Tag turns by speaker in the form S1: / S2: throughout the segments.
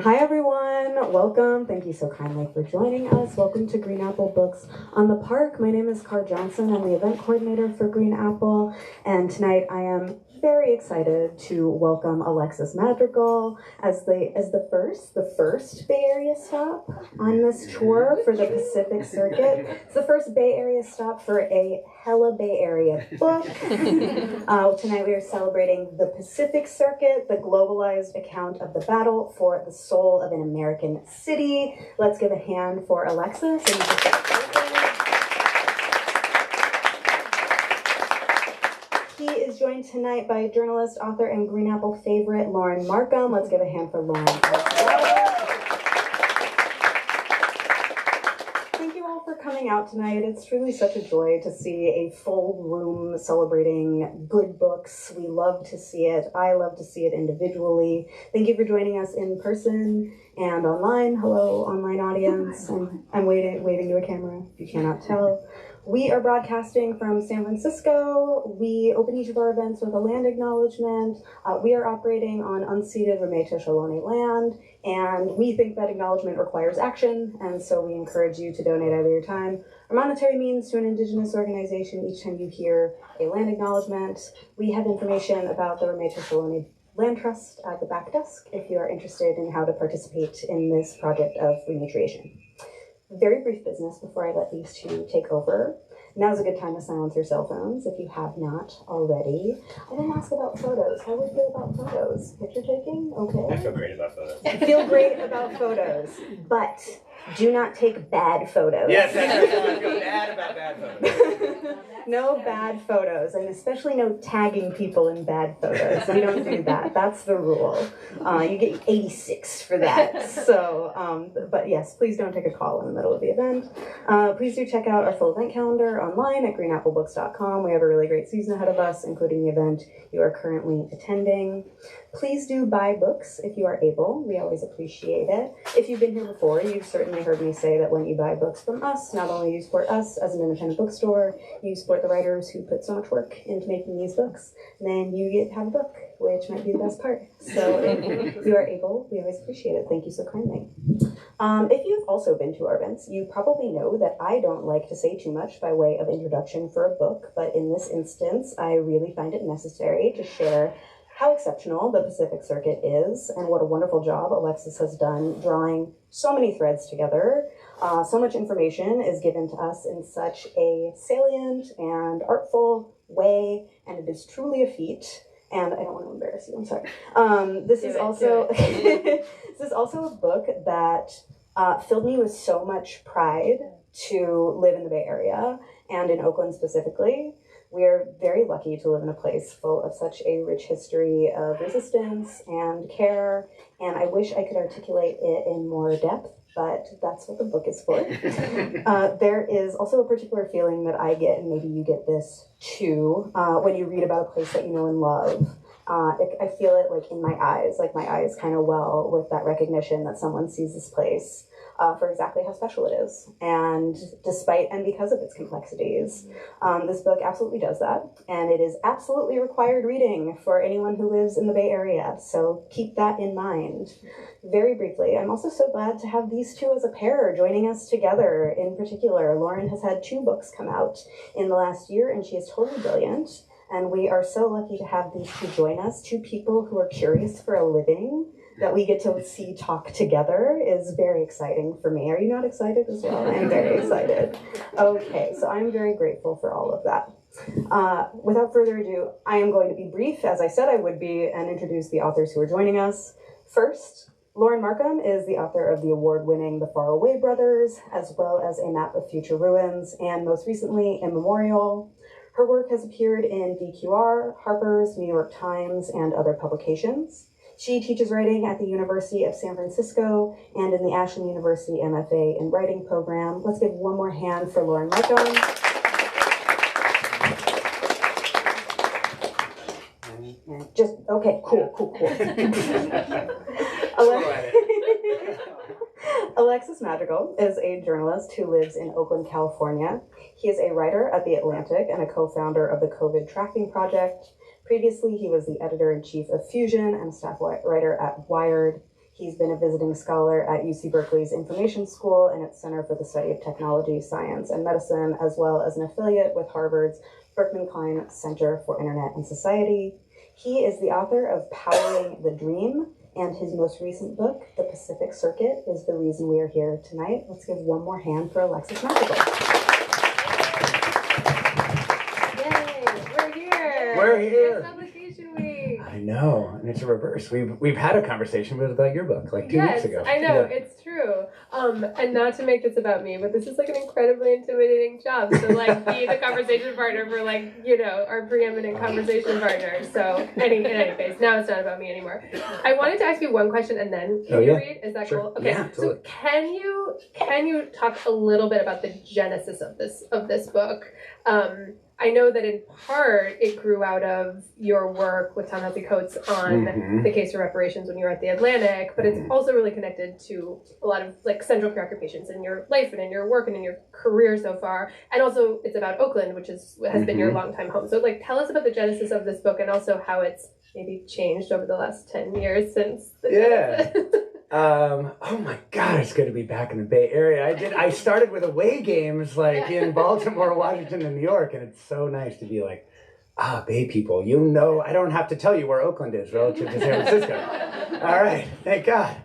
S1: Hi everyone, welcome. Thank you so kindly for joining us. Welcome to Green Apple Books on the Park. My name is Car Johnson. I'm the event coordinator for Green Apple, and tonight I am very excited to welcome Alexis Madrigal as the first Bay Area stop on this tour for the Pacific Circuit. It's the first Bay Area stop for a hella Bay Area book. Tonight we are celebrating the Pacific Circuit, the globalized account of the battle for the soul of an American city. Let's give a hand for Alexis. He is joined tonight by journalist, author, and Green Apple favorite, Lauren Markham. Let's give a hand for Lauren as well. Thank you all for coming out tonight. It's truly such a joy to see a full room celebrating good books. We love to see it. I love to see it individually. Thank you for joining us in person and online. Hello, online audience. I'm waving to a camera if you cannot tell. We are broadcasting from San Francisco. We open each of our events with a land acknowledgement. We are operating on unceded Ramaytush Ohlone land, and we think that acknowledgement requires action, and so we encourage you to donate either your time or monetary means to an Indigenous organization each time you hear a land acknowledgement. We have information about the Ramaytush Ohlone Land Trust at the back desk if you are interested in how to participate in this project of rematriation. Very brief business before I let these two take over. Now's a good time to silence your cell phones if you have not already. I didn't ask about photos. How would you feel about photos? Picture taking? Okay.
S2: I feel great about photos.
S1: Feel great about photos, but do not take bad photos.
S2: Yes, I feel bad about bad photos.
S1: No bad photos, and especially no tagging people in bad photos. We don't do that. That's the rule. You get 86 for that. So, but yes, please don't take a call in the middle of the event. Please do check out our full event calendar online at greenapplebooks.com. We have a really great season ahead of us, including the event you are currently attending. Please do buy books if you are able. We always appreciate it. If you've been here before, you've certainly heard me say that when you buy books from us, not only you support us as an independent bookstore, you support the writers who put so much work into making these books, then you get to have a book, which might be the best part. So if you are able, we always appreciate it. Thank you so kindly. If you've also been to our events, you probably know that I don't like to say too much by way of introduction for a book, but in this instance, I really find it necessary to share how exceptional the Pacific Circuit is and what a wonderful job Alexis has done drawing so many threads together. So much information is given to us in such a salient and artful way, and it is truly a feat. And I don't want to embarrass you, I'm sorry. This is also a book that filled me with so much pride to live in the Bay Area and in Oakland specifically. We are very lucky to live in a place full of such a rich history of resistance and care, and I wish I could articulate it in more depth, but that's what the book is for. There is also a particular feeling that I get, and maybe you get this too, when you read about a place that you know and love. I feel it like in my eyes kind of well with that recognition that someone sees this place for exactly how special it is, and despite and because of its complexities. This book absolutely does that, and it is absolutely required reading for anyone who lives in the Bay Area, so keep that in mind. Very briefly, I'm also so glad to have these two as a pair joining us together. In particular, Lauren has had 2 books come out in the last year, and she is totally brilliant, and we are so lucky to have these two join us, 2 people who are curious for a living, that we get to see talk together is very exciting for me. Are you not excited as well? I'm very excited. Okay, so I'm very grateful for all of that. Without further ado, I am going to be brief, as I said I would be, and introduce the authors who are joining us. First, Lauren Markham is the author of the award-winning The Faraway Brothers, as well as A Map of Future Ruins, and most recently, Immemorial. Her work has appeared in DQR, Harper's, New York Times, and other publications. She teaches writing at the University of San Francisco and in the Ashland University MFA in Writing program. Let's give one more hand for Lauren Markham. Just, okay, cool. Alexis Madrigal is a journalist who lives in Oakland, California. He is a writer at The Atlantic and a co-founder of the COVID Tracking Project. Previously, he was the editor-in-chief of Fusion and staff writer at Wired. He's been a visiting scholar at UC Berkeley's Information School and its Center for the Study of Technology, Science, and Medicine, as well as an affiliate with Harvard's Berkman Klein Center for Internet and Society. He is the author of Powering the Dream, and his most recent book, The Pacific Circuit, is the reason we are here tonight. Let's give one more hand for Alexis Madrigal.
S3: Yay, we're here.
S2: We're here.
S3: It's Publication Week.
S2: I know, and it's a reverse. We've had a conversation about your book like 2 weeks ago.
S3: I know,
S2: Yeah.
S3: it's true. And not to make this about me, but this is like an incredibly intimidating job. So like be the conversation partner for like, you know, our preeminent conversation partner. So in any case, now it's not about me anymore. I wanted to ask you one question and then can you read? Is that
S2: Sure.
S3: cool? Okay.
S2: Yeah, totally.
S3: So can you talk a little bit about the genesis of this book? I know that in part it grew out of your work with Ta-Nehisi Coates on the case for reparations when you were at the Atlantic, but it's also really connected to a lot of like central preoccupations in your life and in your work and in your career so far. And also it's about Oakland, which has been your longtime home. So like tell us about the genesis of this book and also how it's maybe changed over the last 10 years since the genesis.
S2: Oh my God, it's good to be back in the Bay Area. I started with away games like in Baltimore, Washington, and New York, and it's so nice to be like, Bay people, you know, I don't have to tell you where Oakland is relative to San Francisco. All right, thank God.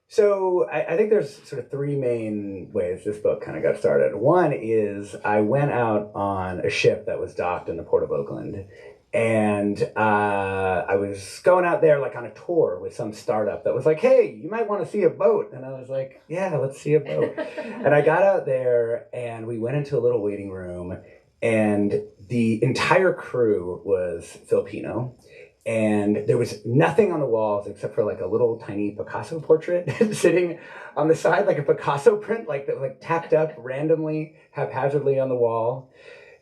S2: So I think there's sort of three main ways this book kind of got started. One is I went out on a ship that was docked in the port of Oakland. And I was going out there like on a tour with some startup that was like, hey, you might want to see a boat. And I was like, yeah, let's see a boat. And I got out there and we went into a little waiting room and the entire crew was Filipino. And there was nothing on the walls except for like a little tiny Picasso portrait sitting on the side, like a Picasso print, like tacked up randomly, haphazardly on the wall.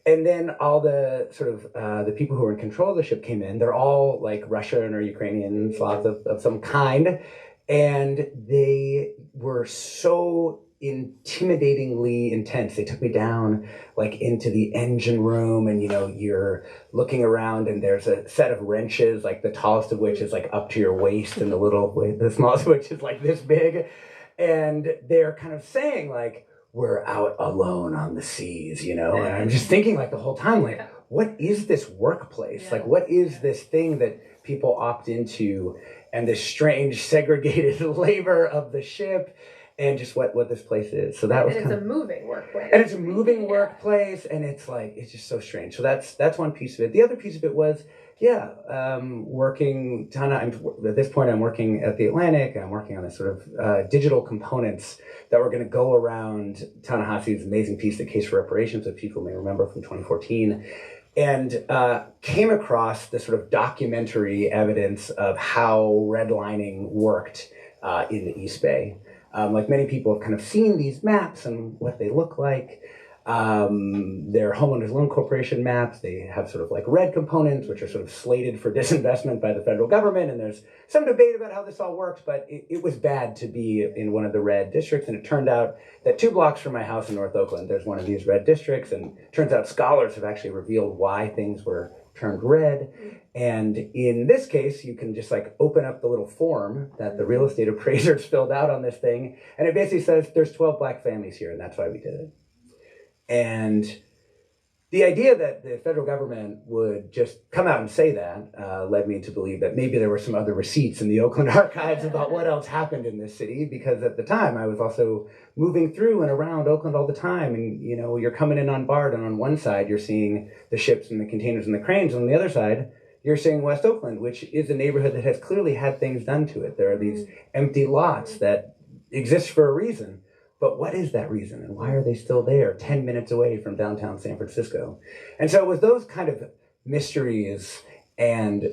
S2: And then all the sort of the people who were in control of the ship came in. They're all like Russian or Ukrainian Slavs of some kind. And they were so intimidatingly intense. They took me down like into the engine room and, you know, you're looking around and there's a set of wrenches, like the tallest of which is like up to your waist and the smallest of which is like this big. And they're kind of saying like, we're out alone on the seas, you know? And I'm just thinking like the whole time, like, what is this workplace? Yeah. Like, what is this thing that people opt into and this strange segregated labor of the ship and just what this place is. So that was
S3: a moving workplace.
S2: And it's a moving workplace and it's like, it's just so strange. So that's one piece of it. The other piece of it was, working, at this point I'm working at the Atlantic, I'm working on this sort of digital components that were going to go around Ta-Nehisi's amazing piece, The Case for Reparations, that people may remember from 2014, and came across this sort of documentary evidence of how redlining worked in the East Bay. Like many people have kind of seen these maps and what they look like. They're homeowners loan corporation maps. They have sort of like red components, which are sort of slated for disinvestment by the federal government. And there's some debate about how this all works, but it was bad to be in one of the red districts. And it turned out that 2 blocks from my house in North Oakland, there's one of these red districts. And it turns out scholars have actually revealed why things were turned red. And in this case, you can just like open up the little form that the real estate appraisers filled out on this thing. And it basically says there's 12 black families here, and that's why we did it. And the idea that the federal government would just come out and say that led me to believe that maybe there were some other receipts in the Oakland archives about what else happened in this city, because at the time I was also moving through and around Oakland all the time. And, you know, you're coming in on BART, and on one side you're seeing the ships and the containers and the cranes. And on the other side, you're seeing West Oakland, which is a neighborhood that has clearly had things done to it. There are these empty lots that exist for a reason. But what is that reason, and why are they still there 10 minutes away from downtown San Francisco? And so it was those kind of mysteries and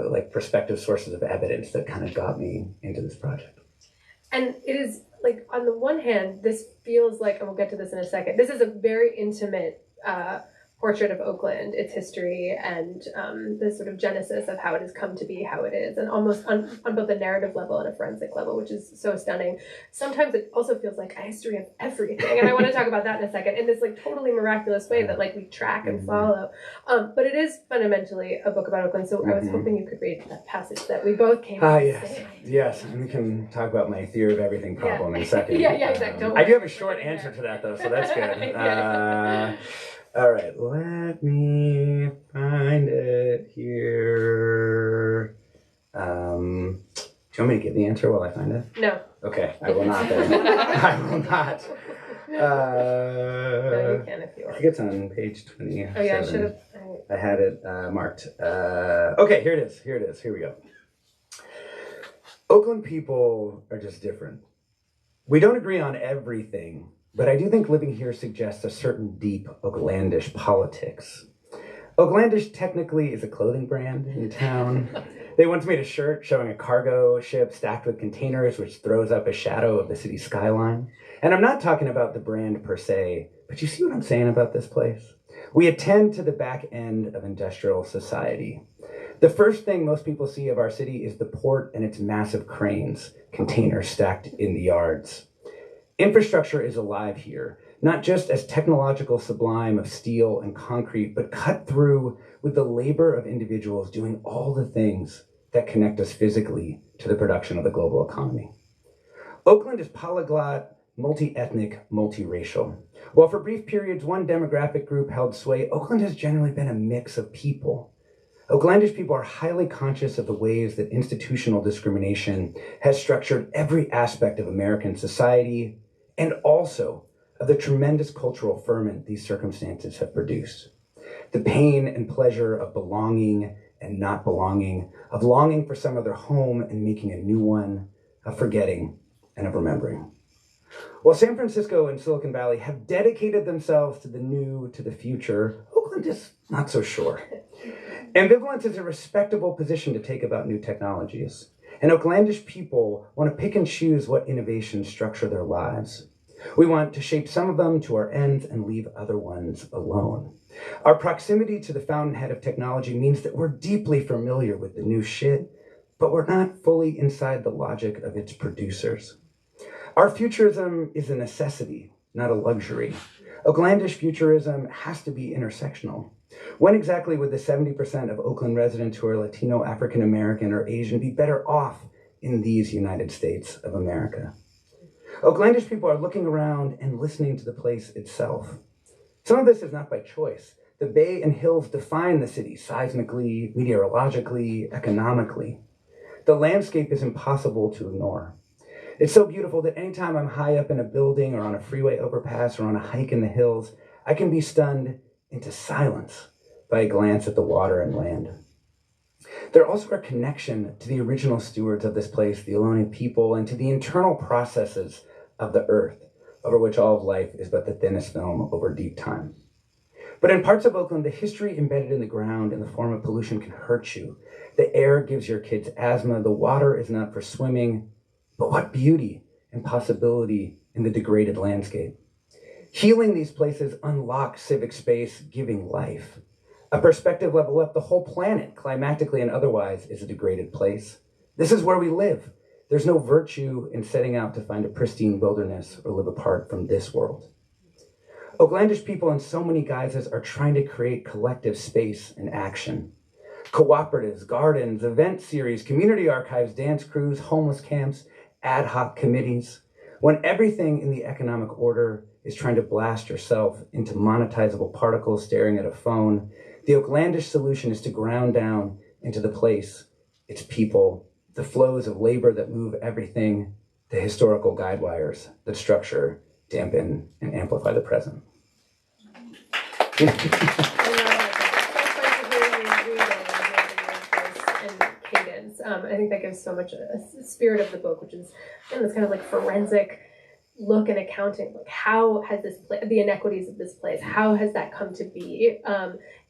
S2: like prospective sources of evidence that kind of got me into this project.
S3: And it is like, on the one hand, this feels like, and we'll get to this in a second, this is a very intimate portrait of Oakland, its history, and the sort of genesis of how it has come to be how it is, and almost on both a narrative level and a forensic level, which is so stunning. Sometimes it also feels like a history of everything, and I want to talk about that in a second, in this like totally miraculous way that like we track and follow. But it is fundamentally a book about Oakland, so I was hoping you could read that passage that we both came to
S2: Yes, and we can talk about my theory of everything problem in a second.
S3: Yeah, exactly.
S2: I do have a short answer to that though, so that's good. All right, let me find it here. Do you want me to give the answer while I find it?
S3: No.
S2: Okay, I will not then. I will not.
S3: No, you can if you
S2: I
S3: want.
S2: think it's on page 20.
S3: Oh yeah, I should have.
S2: I had it marked. Okay, here it is. Here we go. Oakland people are just different. We don't agree on everything, but I do think living here suggests a certain deep Oaklandish politics. Oaklandish technically is a clothing brand in town. They once made a shirt showing a cargo ship stacked with containers, which throws up a shadow of the city skyline. And I'm not talking about the brand per se, but you see what I'm saying about this place? We attend to the back end of industrial society. The first thing most people see of our city is the port and its massive cranes, containers stacked in the yards. Infrastructure is alive here, not just as technological sublime of steel and concrete, but cut through with the labor of individuals doing all the things that connect us physically to the production of the global economy. Oakland is polyglot, multi-ethnic, multiracial. While for brief periods one demographic group held sway, Oakland has generally been a mix of people. Oaklandish people are highly conscious of the ways that institutional discrimination has structured every aspect of American society, and also of the tremendous cultural ferment these circumstances have produced. The pain and pleasure of belonging and not belonging, of longing for some other home and making a new one, of forgetting and of remembering. While San Francisco and Silicon Valley have dedicated themselves to the new, to the future, Oakland is not so sure. Ambivalence is a respectable position to take about new technologies, and Oaklandish people want to pick and choose what innovations structure their lives. We want to shape some of them to our ends and leave other ones alone. Our proximity to the fountainhead of technology means that we're deeply familiar with the new shit, but we're not fully inside the logic of its producers. Our futurism is a necessity, not a luxury. Oaklandish futurism has to be intersectional. When exactly would the 70% of Oakland residents who are Latino, African American, or Asian be better off in these United States of America? Oaklandish people are looking around and listening to the place itself. Some of this is not by choice. The bay and hills define the city seismically, meteorologically, economically. The landscape is impossible to ignore. It's so beautiful that anytime I'm high up in a building or on a freeway overpass or on a hike in the hills, I can be stunned into silence by a glance at the water and land. There also are connection to the original stewards of this place, the Ohlone people, and to the internal processes of the earth, over which all of life is but the thinnest film over deep time. But in parts of Oakland, the history embedded in the ground in the form of pollution can hurt you. The air gives your kids asthma, the water is not for swimming, but what beauty and possibility in the degraded landscape. Healing these places unlocks civic space, giving life. A perspective level up, the whole planet, climatically and otherwise, is a degraded place. This is where we live. There's no virtue in setting out to find a pristine wilderness or live apart from this world. Oaklandish people in so many guises are trying to create collective space and action. Cooperatives, gardens, event series, community archives, dance crews, homeless camps, ad hoc committees. When everything in the economic order is trying to blast yourself into monetizable particles staring at a phone, the Oaklandish solution is to ground down into the place, its people, the flows of labor that move everything, the historical guide wires that structure, dampen, and amplify the present.
S3: I think that gives so much a spirit of the book, which is this kind of like forensic look and accounting. Like, how has this the inequities of this place? How has that come to be?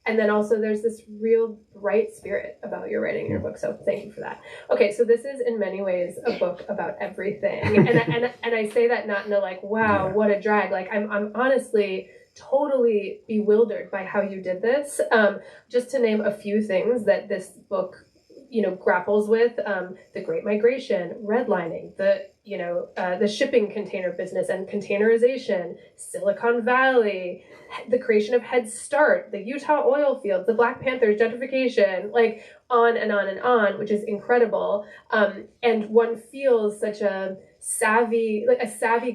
S3: And then also there's this real bright spirit about your writing in your book. So thank you for that. Okay, so this is in many ways a book about everything, and I say that not in a like, wow, what a drag. Like I'm honestly totally bewildered by how you did this. Just to name a few things that this book, grapples with, the Great Migration, redlining, the shipping container business and containerization, Silicon Valley, the creation of Head Start, the Utah oil fields, the Black Panthers, gentrification, like on and on and on, which is incredible. And one feels such a savvy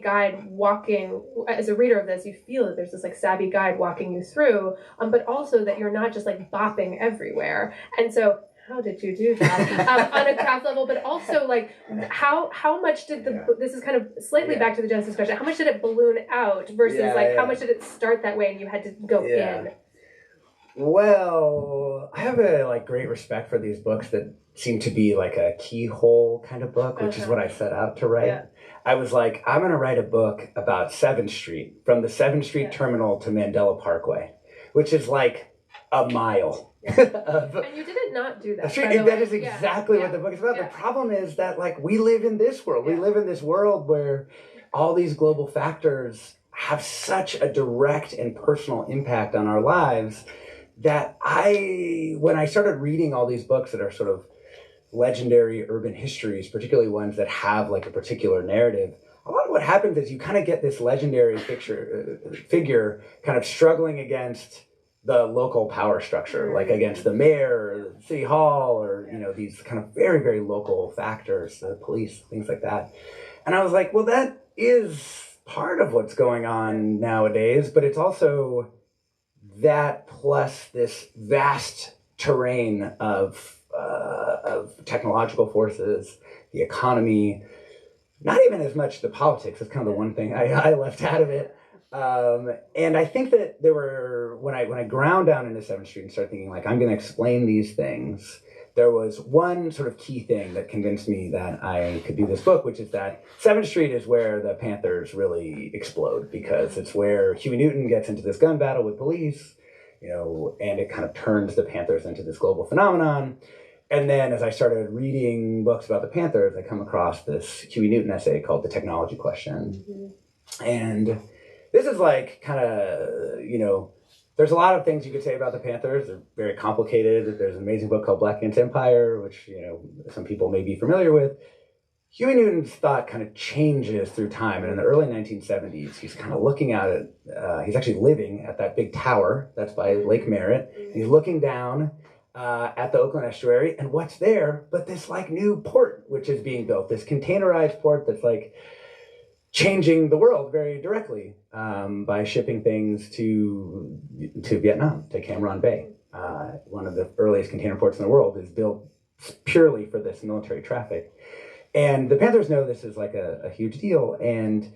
S3: guide walking, as a reader of this, you feel that there's this like savvy guide walking you through, but also that you're not just like bopping everywhere. And so how did you do that on a craft level, but also like how much did this is kind of slightly back to the Genesis question, how much did it balloon out versus how much did it start that way and you had to go in?
S2: Well, I have a great respect for these books that seem to be like a keyhole kind of book, which is what I set out to write. I was like, I'm going to write a book about 7th Street, from the 7th Street terminal to Mandela Parkway, which is like a mile.
S3: And you didn't not do that.
S2: That is exactly what the book is about. The problem is that we live in this world. We live in this world where all these global factors have such a direct and personal impact on our lives that when I started reading all these books that are sort of legendary urban histories, particularly ones that have like a particular narrative, a lot of what happens is you kind of get this legendary figure kind of struggling against the local power structure, like against the mayor or the city hall, or these kind of very, very local factors, the police, things like that. And I was like, well, that is part of what's going on nowadays, but it's also that plus this vast terrain of technological forces, the economy, not even as much the politics. That's kind of the one thing I left out of it. And I think that there were, when I ground down into 7th Street and started thinking I'm going to explain these things, there was one sort of key thing that convinced me that I could do this book, which is that 7th Street is where the Panthers really explode, because it's where Huey Newton gets into this gun battle with police, and it kind of turns the Panthers into this global phenomenon. And then as I started reading books about the Panthers, I come across this Huey Newton essay called The Technology Question. And this is there's a lot of things you could say about the Panthers. They're very complicated. There's an amazing book called Black Ants Empire, which, some people may be familiar with. Huey Newton's thought kind of changes through time. And in the early 1970s, he's kind of looking at it. He's actually living at that big tower that's by Lake Merritt. He's looking down at the Oakland estuary. And what's there but this new port, which is being built, this containerized port that's changing the world very directly by shipping things to Vietnam, to Cam Ranh Bay. One of the earliest container ports in the world is built purely for this military traffic. And the Panthers know this is a huge deal. And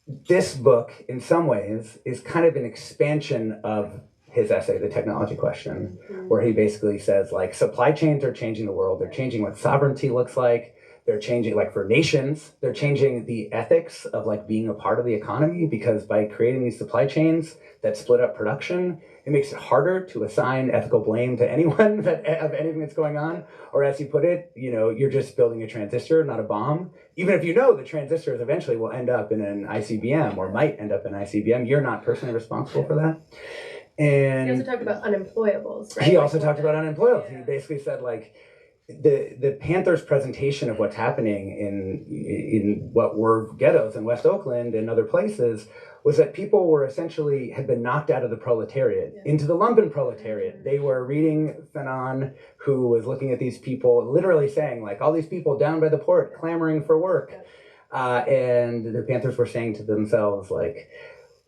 S2: this book, in some ways, is kind of an expansion of his essay, The Technology Question, where he basically says, supply chains are changing the world. They're changing what sovereignty looks like. They're changing, for nations, they're changing the ethics of being a part of the economy, because by creating these supply chains that split up production, it makes it harder to assign ethical blame to anyone of anything that's going on. Or as you put it, you're just building a transistor, not a bomb. Even if the transistors eventually will end up in an ICBM or might end up in ICBM, you're not personally responsible for that. And
S3: he also talked about unemployables, right?
S2: He also talked about unemployables. He basically said the Panthers' presentation of what's happening in what were ghettos in West Oakland and other places was that people were had been knocked out of the proletariat into the lumpen proletariat. They were reading Fanon, who was looking at these people, literally saying all these people down by the port clamoring for work. And the Panthers were saying to themselves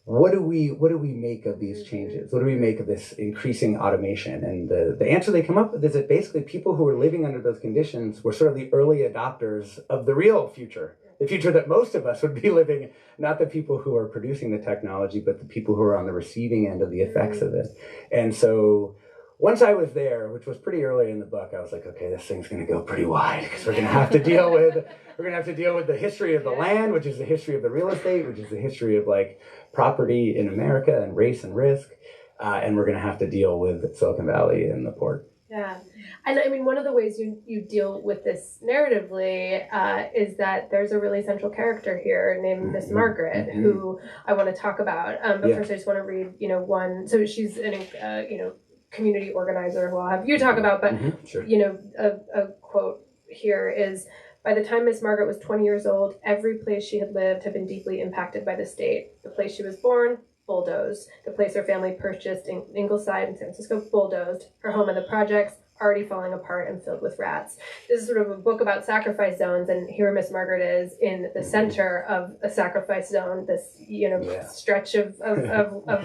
S2: what do we make of these changes? What do we make of this increasing automation? And the answer they come up with is that basically people who were living under those conditions were sort of the early adopters of the real future, the future that most of us would be living, not the people who are producing the technology, but the people who are on the receiving end of the effects of it. And so once I was there, which was pretty early in the book, I was like, okay, this thing's going to go pretty wide, because we're going to have to deal with the history of the land, which is the history of the real estate, which is the history of property in America and race and risk, and we're going to have to deal with Silicon Valley and the port.
S3: Yeah. And I mean, one of the ways you deal with this narratively is that there's a really central character here named Miss Margaret, who I want to talk about. But first I just want to read, one, so she's an, community organizer who I'll have you talk about, but,
S2: Sure.
S3: A quote here is, by the time Miss Margaret was 20 years old, every place she had lived had been deeply impacted by the state. The place she was born, bulldozed. The place her family purchased in Ingleside in San Francisco, bulldozed. Her home and the projects already falling apart and filled with rats. This is sort of a book about sacrifice zones, and here Miss Margaret is in the center of a sacrifice zone, this stretch of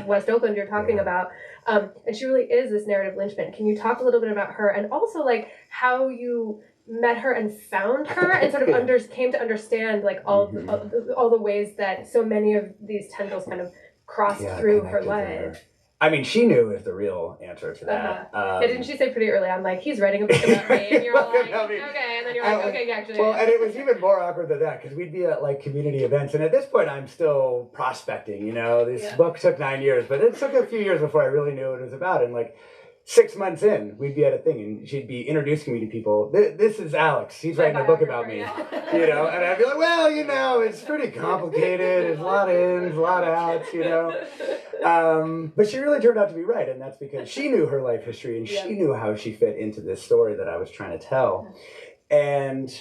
S3: West Oakland you're talking about. And she really is this narrative linchpin. Can you talk a little bit about her, and also like how you met her and found her and sort of came to understand like all the ways that so many of these tendrils kind of crossed through her life.
S2: I mean, she knew is the real answer to that.
S3: Didn't she say pretty early on, like, he's writing a book about me, and you're all like, okay, and then you're like, okay, actually.
S2: Well, and it was even more awkward than that, because we'd be at, like, community events, and at this point, I'm still prospecting, This book took 9 years, but it took a few years before I really knew what it was about, and, like, 6 months in, we'd be at a thing, and she'd be introducing me to people. This is Alex. He's writing a book about me, And I'd be like, well, it's pretty complicated. There's a lot of ins, a lot of outs, But she really turned out to be right, and that's because she knew her life history, and she knew how she fit into this story that I was trying to tell. And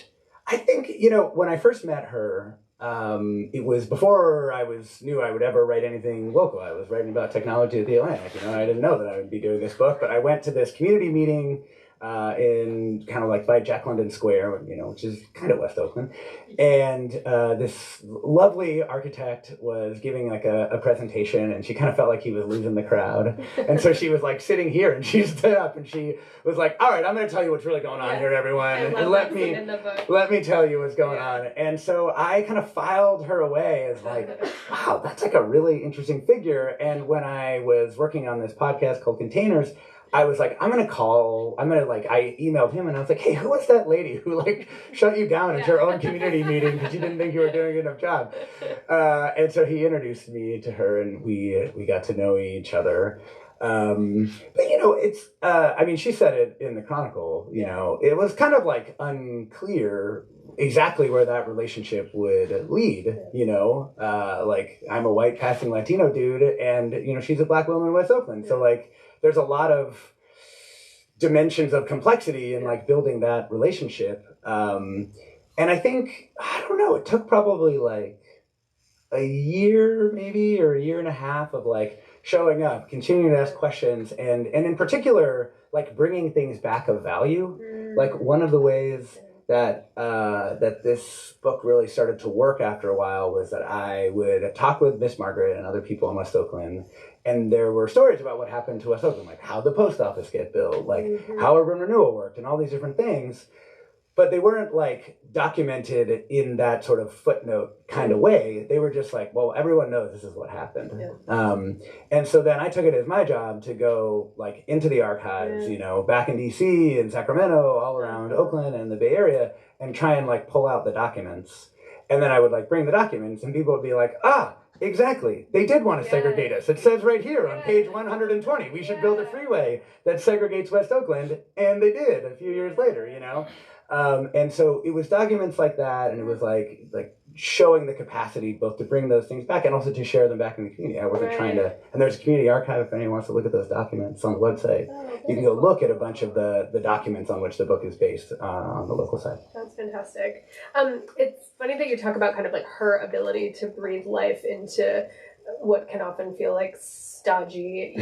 S2: I think, when I first met her, it was before I knew I would ever write anything local. I was writing about technology at the Atlantic. I didn't know that I would be doing this book, but I went to this community meeting in kind of like by Jack London Square, which is kind of West Oakland. And this lovely architect was giving like a presentation, and she kind of felt like he was losing the crowd. And so she was like sitting here, and she stood up and she was like, all right, I'm going to tell you what's really going on here, everyone. And let me tell you what's going on. And so I kind of filed her away as like, wow, that's like a really interesting figure. And when I was working on this podcast called Containers, I was like, I emailed him and I was like, hey, who was that lady who like shut you down at your own community meeting because you didn't think you were doing a good enough job? And so he introduced me to her, and we got to know each other. But she said it in the Chronicle, it was kind of like unclear exactly where that relationship would lead, like I'm a white passing Latino dude, and, she's a black woman in West Oakland. So like, there's a lot of dimensions of complexity in like building that relationship. And I think, I don't know, it took probably like a year maybe, or a year and a half of like showing up, continuing to ask questions, and in particular, like bringing things back of value. Like one of the ways that this book really started to work after a while was that I would talk with Miss Margaret and other people in West Oakland, and there were stories about what happened to West Oakland, like how the post office get built, like how urban renewal worked, and all these different things. But they weren't like documented in that sort of footnote kind of way. They were just like, well, everyone knows this is what happened. And so then I took it as my job to go like into the archives, back in DC and Sacramento, all around Oakland and the Bay Area, and try and like pull out the documents. And then I would like bring the documents, and people would be like, exactly. They did want to segregate us. It says right here on page 120, we should build a freeway that segregates West Oakland. And they did a few years later, And so it was documents like that, and it was like showing the capacity both to bring those things back and also to share them back in the community. I wasn't trying to, and there's a community archive if anyone wants to look at those documents on the website. You can go look at a bunch of the documents on which the book is based on the local side.
S3: That's fantastic. It's funny that you talk about kind of like her ability to breathe life into what can often feel like stodgy,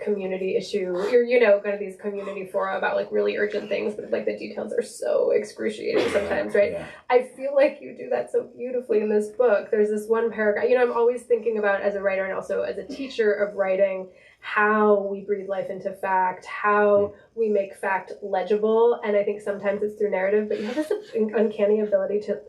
S3: community issue, or, kind of these community fora about like really urgent things, but like the details are so excruciating sometimes, right? Yeah. I feel like you do that so beautifully in this book. There's this one paragraph, I'm always thinking about as a writer and also as a teacher of writing, how we breathe life into fact, how we make fact legible. And I think sometimes it's through narrative, but you have this uncanny ability to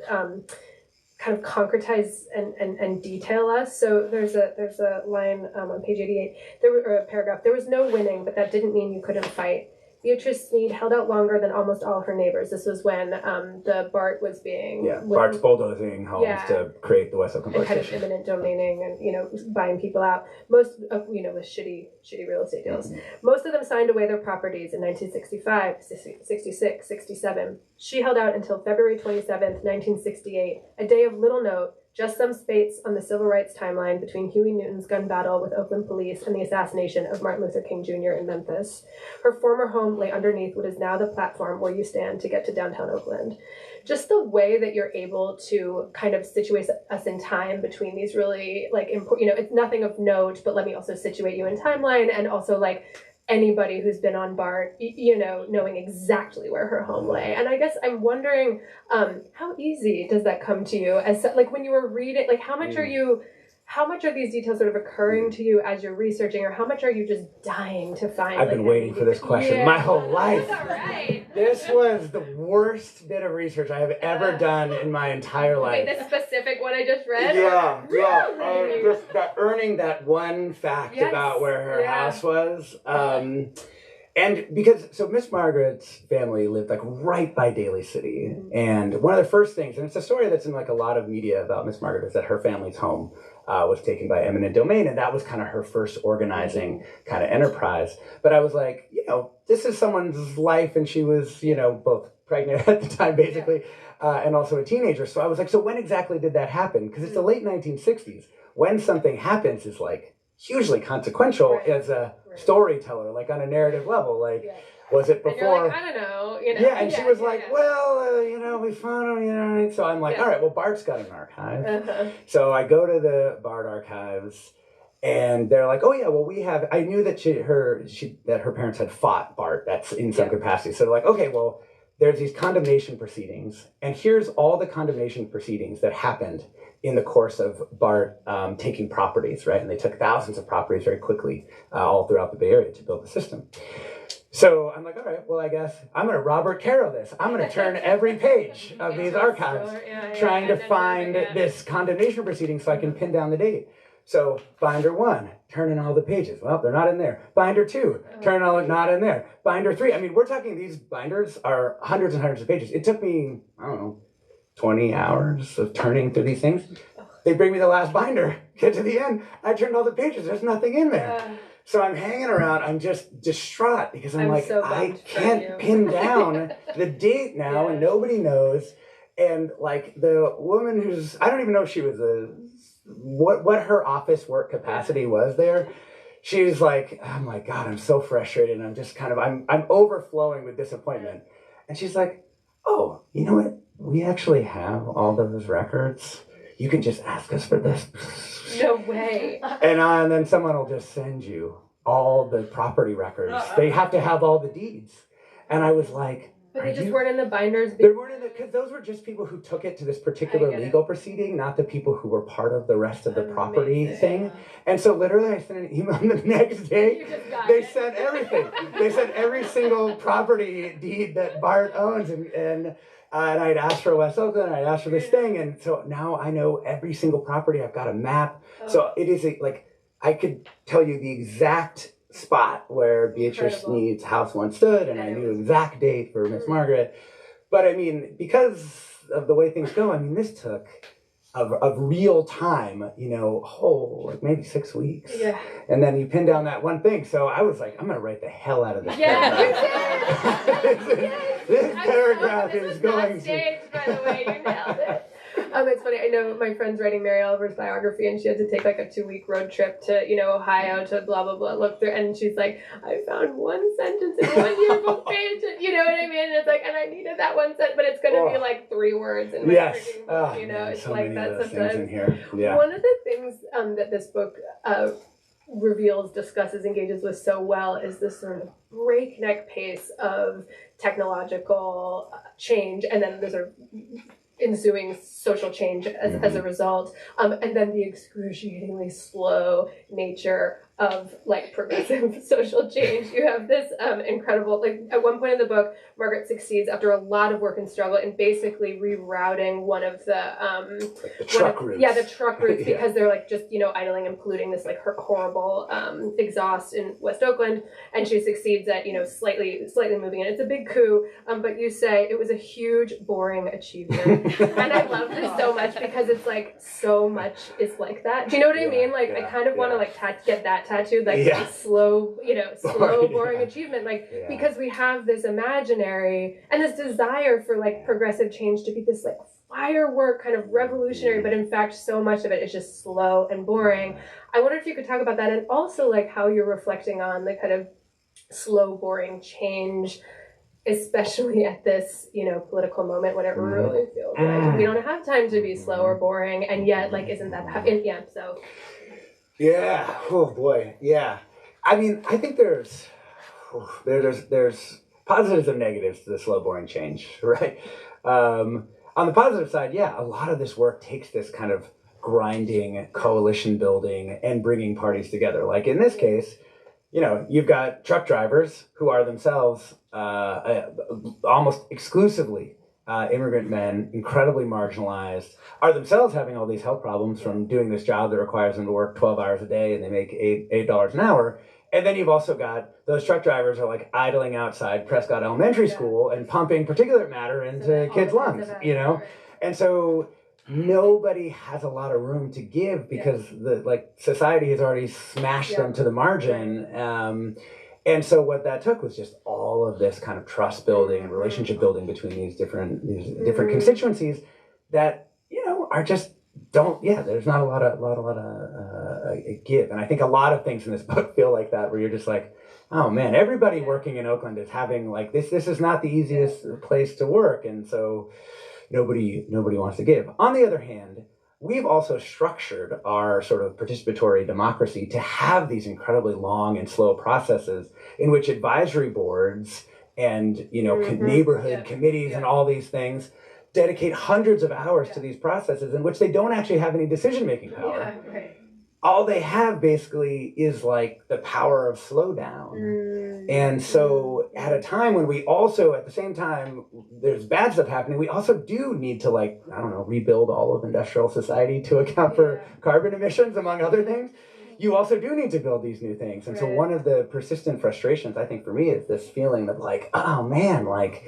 S3: kind of concretize and detail us. So there's a line on page 88, or a paragraph, there was no winning, but that didn't mean you couldn't fight. Beatrice Sneed held out longer than almost all her neighbors. This was when the BART was being...
S2: BART's bulldozing homes to create the West Oakland BART
S3: kind of
S2: station.
S3: eminent domaining and, buying people out. Most of, with shitty real estate deals. Most of them signed away their properties in 1965, 66, 67. She held out until February 27th, 1968, a day of little note, just some space on the civil rights timeline between Huey Newton's gun battle with Oakland police and the assassination of Martin Luther King Jr. in Memphis. Her former home lay underneath what is now the platform where you stand to get to downtown Oakland. Just the way that you're able to kind of situate us in time between these really important, it's nothing of note, but let me also situate you in timeline, and also anybody who's been on BART, knowing exactly where her home lay. And I guess I'm wondering, how easy does that come to you? As when you were reading, how much are these details sort of occurring to you as you're researching, or how much are you just dying to find?
S2: I've been waiting for this question my whole life.
S3: That's all right.
S2: This was the worst bit of research I have ever done in my entire life.
S3: Wait, the specific one I just read?
S2: Yeah. Just earning that one fact about where her house was. And so Miss Margaret's family lived right by Daly City. And one of the first things, and it's a story that's in a lot of media about Miss Margaret, is that her family's home was taken by eminent domain, and that was kind of her first organizing kind of enterprise. But I was like, this is someone's life, and she was, both pregnant at the time, basically, and also a teenager. So I was like, so when exactly did that happen? Because it's the late 1960s. When something happens is hugely consequential as a storyteller, on a narrative level. Was it before?
S3: And you're I don't know.
S2: And she was well, we found him, So I'm all right, well, BART's got an archive. So I go to the BART archives, and they're oh yeah, well, we have. I knew that her parents had fought BART. That's in some capacity. So they're okay, well, there's these condemnation proceedings, and here's all the condemnation proceedings that happened in the course of BART taking properties, right? And they took thousands of properties very quickly all throughout the Bay Area to build the system. So I'm all right, well, I guess I'm going to Robert Caro this. I'm going to turn every page of these archives trying to find this condemnation proceeding so I can pin down the date. So binder 1, turn in all the pages. Well, they're not in there. Binder 2, turn all, not in there. Binder 3, I mean, we're talking, these binders are hundreds and hundreds of pages. It took me, 20 hours of turning through these things. They bring me the last binder, get to the end, I turned all the pages, there's nothing in there. So I'm hanging around, I'm just distraught because I'm I can't pin down the date now and nobody knows. And the woman who's, I don't even know if she was what her office work capacity was there. She was oh my God, I'm so frustrated. And I'm just I'm overflowing with disappointment. And she's oh, you know what? We actually have all those records. You can just ask us for this.
S3: No way.
S2: And then someone will just send you all the property records. They have to have all the deeds. And I was
S3: but they just weren't in the binders?
S2: They weren't in the, because those were just people who took it to this particular legal proceeding, not the people who were part of the rest of the property thing. And so literally I sent an email the next day. They sent everything. They sent every single property deed that BART owns. And I'd asked for West Oakland, I'd asked for this thing. And so now I know every single property. I've got a map. So it is I could tell you the exact spot where Beatrice Sneed's house once stood, and I knew the exact date for Miss Margaret. But I mean, because of the way things go, I mean, this took of real time, maybe 6 weeks. Yeah. And then you pin down that one thing. So I was I'm going to write the hell out of this paragraph. This paragraph is going to...
S3: Staged, by the way, you nailed it. It's funny. I know my friend's writing Mary Oliver's biography, and she had to take a 2-week road trip to, Ohio to blah, blah, blah, look through. And she's I found one sentence in one yearbook page. You know what I mean? And it's and I needed that one sentence, but it's going to be 3 words in my freaking book. It's
S2: so
S3: that
S2: sometimes. In here. Yeah.
S3: One of the things that this book reveals, discusses, engages with so well is this sort of breakneck pace of technological change, and then the sort of ensuing social change as a result, and then the excruciatingly slow nature of like progressive social change. You have this incredible, like at one point in the book, Margaret succeeds after a lot of work and struggle in basically rerouting one of the
S2: truck routes.
S3: Yeah, the truck routes because they're like just idling and polluting this like horrible exhaust in West Oakland, and she succeeds at slightly moving it. It's a big coup, but you say it was a huge boring achievement, and I love this so much because it's like so much is like that. Do you know what I mean? Like I kind of want to like get that tattooed, like slow, boring achievement, like because we have this imaginary and this desire for like progressive change to be this like firework kind of revolutionary, but in fact so much of it is just slow and boring. I wonder if you could talk about that, and also like how you're reflecting on the kind of slow, boring change, especially at this political moment when it really feels like we don't have time to be slow or boring, and yet like isn't that so
S2: yeah, oh boy, yeah. I mean, I think there's positives and negatives to the slow, boring change, right? On the positive side, a lot of this work takes this kind of grinding, coalition building, and bringing parties together. Like in this case, you've got truck drivers who are themselves almost exclusively immigrant men, incredibly marginalized, are themselves having all these health problems from doing this job that requires them to work 12 hours a day and they make $8 an hour. And then you've also got those truck drivers are like idling outside Prescott Elementary School and pumping particulate matter into kids' lungs, And so nobody has a lot of room to give because society has already smashed them to the margin. And so what that took was just all of this kind of trust building and relationship building between these different constituencies that are just there's not a lot of give. And I think a lot of things in this book feel like that, where you're just like, oh man, everybody working in Oakland is having like this is not the easiest place to work, and so nobody wants to give. On the other hand, we've also structured our sort of participatory democracy to have these incredibly long and slow processes in which advisory boards and neighborhood committees and all these things dedicate hundreds of hours to these processes in which they don't actually have any decision-making power. All they have basically is like the power of slowdown. And so at a time when we also, at the same time, there's bad stuff happening, we also do need to rebuild all of industrial society to account for carbon emissions, among other things. You also do need to build these new things. And so one of the persistent frustrations, I think, for me is this feeling of like, oh man, like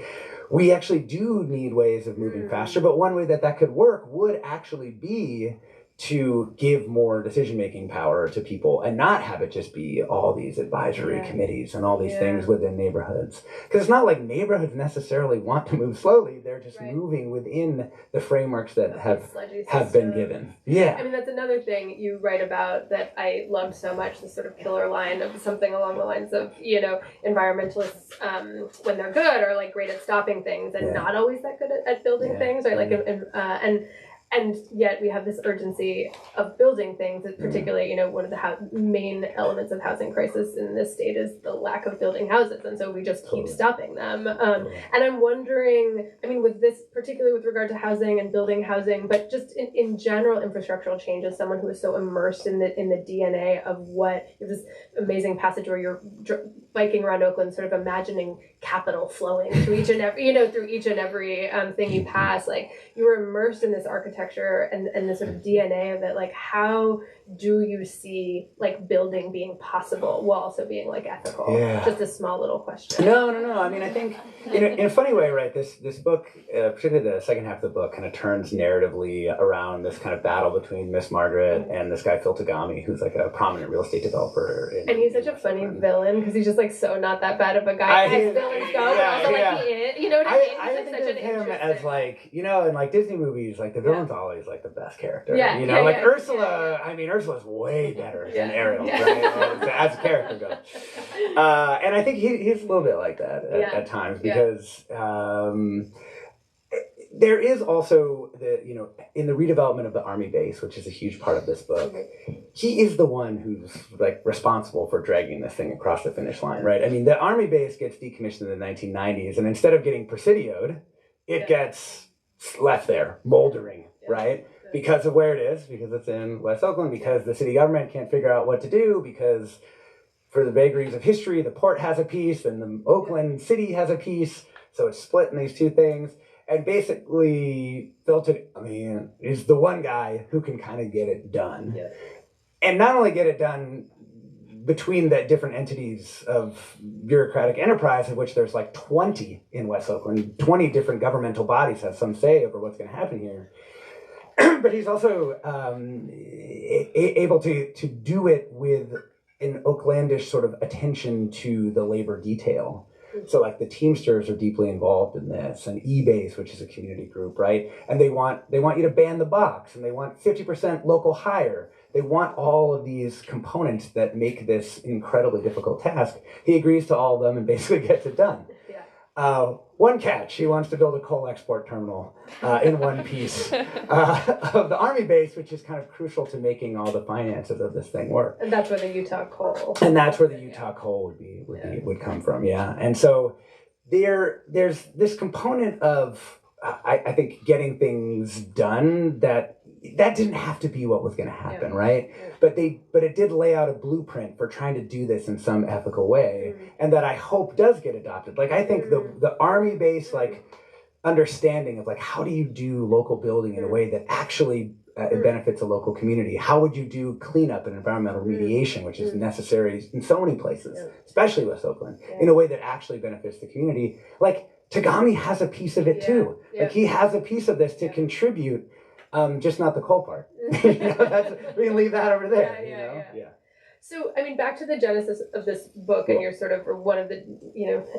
S2: we actually do need ways of moving faster, but one way that could work would actually be to give more decision-making power to people and not have it just be all these advisory committees and all these things within neighborhoods. Because it's not like neighborhoods necessarily want to move slowly. They're just moving within the frameworks that have been given. Yeah.
S3: I mean, that's another thing you write about that I loved so much, this sort of killer line of something along the lines of, environmentalists, when they're good, are like great at stopping things and not always that good at building things, right? Like, and yet we have this urgency of building things, particularly, one of the main elements of housing crisis in this state is the lack of building houses. And so we just keep stopping them. And I'm wondering, I mean, with this, particularly with regard to housing and building housing, but just in general, infrastructural change, as someone who is so immersed in the DNA of what, this amazing passage where you're biking around Oakland, sort of imagining capital flowing to each and every, through each and every thing you pass. Like, you were immersed in this architecture and the sort of DNA of it. Like, how do you see like building being possible while also being like ethical? Just a small little question.
S2: No. I mean, I think in a funny way, right? This book, particularly the second half of the book, kind of turns narratively around this kind of battle between Miss Margaret and this guy Phil Tagami, who's like a prominent real estate developer.
S3: And he's such a funny villain because he's just like so not that bad of a guy. As villains go, but also like he is. You know what I mean?
S2: I
S3: think
S2: of him as like, in like Disney movies, like the villain's always like the best character. Ursula. I mean, Ursula's way better than Ariel, right? As a character goes. And I think he's a little bit like that at times because there is also in the redevelopment of the Army base, which is a huge part of this book, he is the one who's like responsible for dragging this thing across the finish line, right? I mean, the Army base gets decommissioned in the 1990s, and instead of getting Presidio'd, it gets left there, moldering, right? Because of where it is, because it's in West Oakland, because the city government can't figure out what to do, because for the vagaries of history, the port has a piece and the Oakland city has a piece. So it's split in these two things. And basically, Philton, is the one guy who can kind of get it done. Yeah. And not only get it done between the different entities of bureaucratic enterprise, of which there's like 20 in West Oakland, 20 different governmental bodies have some say over what's going to happen here. But he's also able to do it with an Oaklandish sort of attention to the labor detail. So like the Teamsters are deeply involved in this, and eBase, which is a community group, right? And they want you to ban the box, and they want 50% local hire. They want all of these components that make this incredibly difficult task. He agrees to all of them and basically gets it done. One catch, he wants to build a coal export terminal in one piece of the Army base, which is kind of crucial to making all the finances of this thing work.
S3: And that's where the Utah coal.
S2: And that's where the Utah coal would come from, yeah. And so there's this component of, I think, getting things done that didn't have to be what was going to happen, right? Yeah. But it did lay out a blueprint for trying to do this in some ethical way, and that I hope does get adopted. Like I think the Army base understanding of how do you do local building in a way that actually it benefits a local community. How would you do cleanup and environmental remediation, which is necessary in so many places, especially West Oakland, in a way that actually benefits the community. Like Tagami has a piece of it too. Like he has a piece of this to contribute. Just not the coal part. We can leave that over there. Yeah.
S3: So, back to the genesis of this book, and you're sort of one of the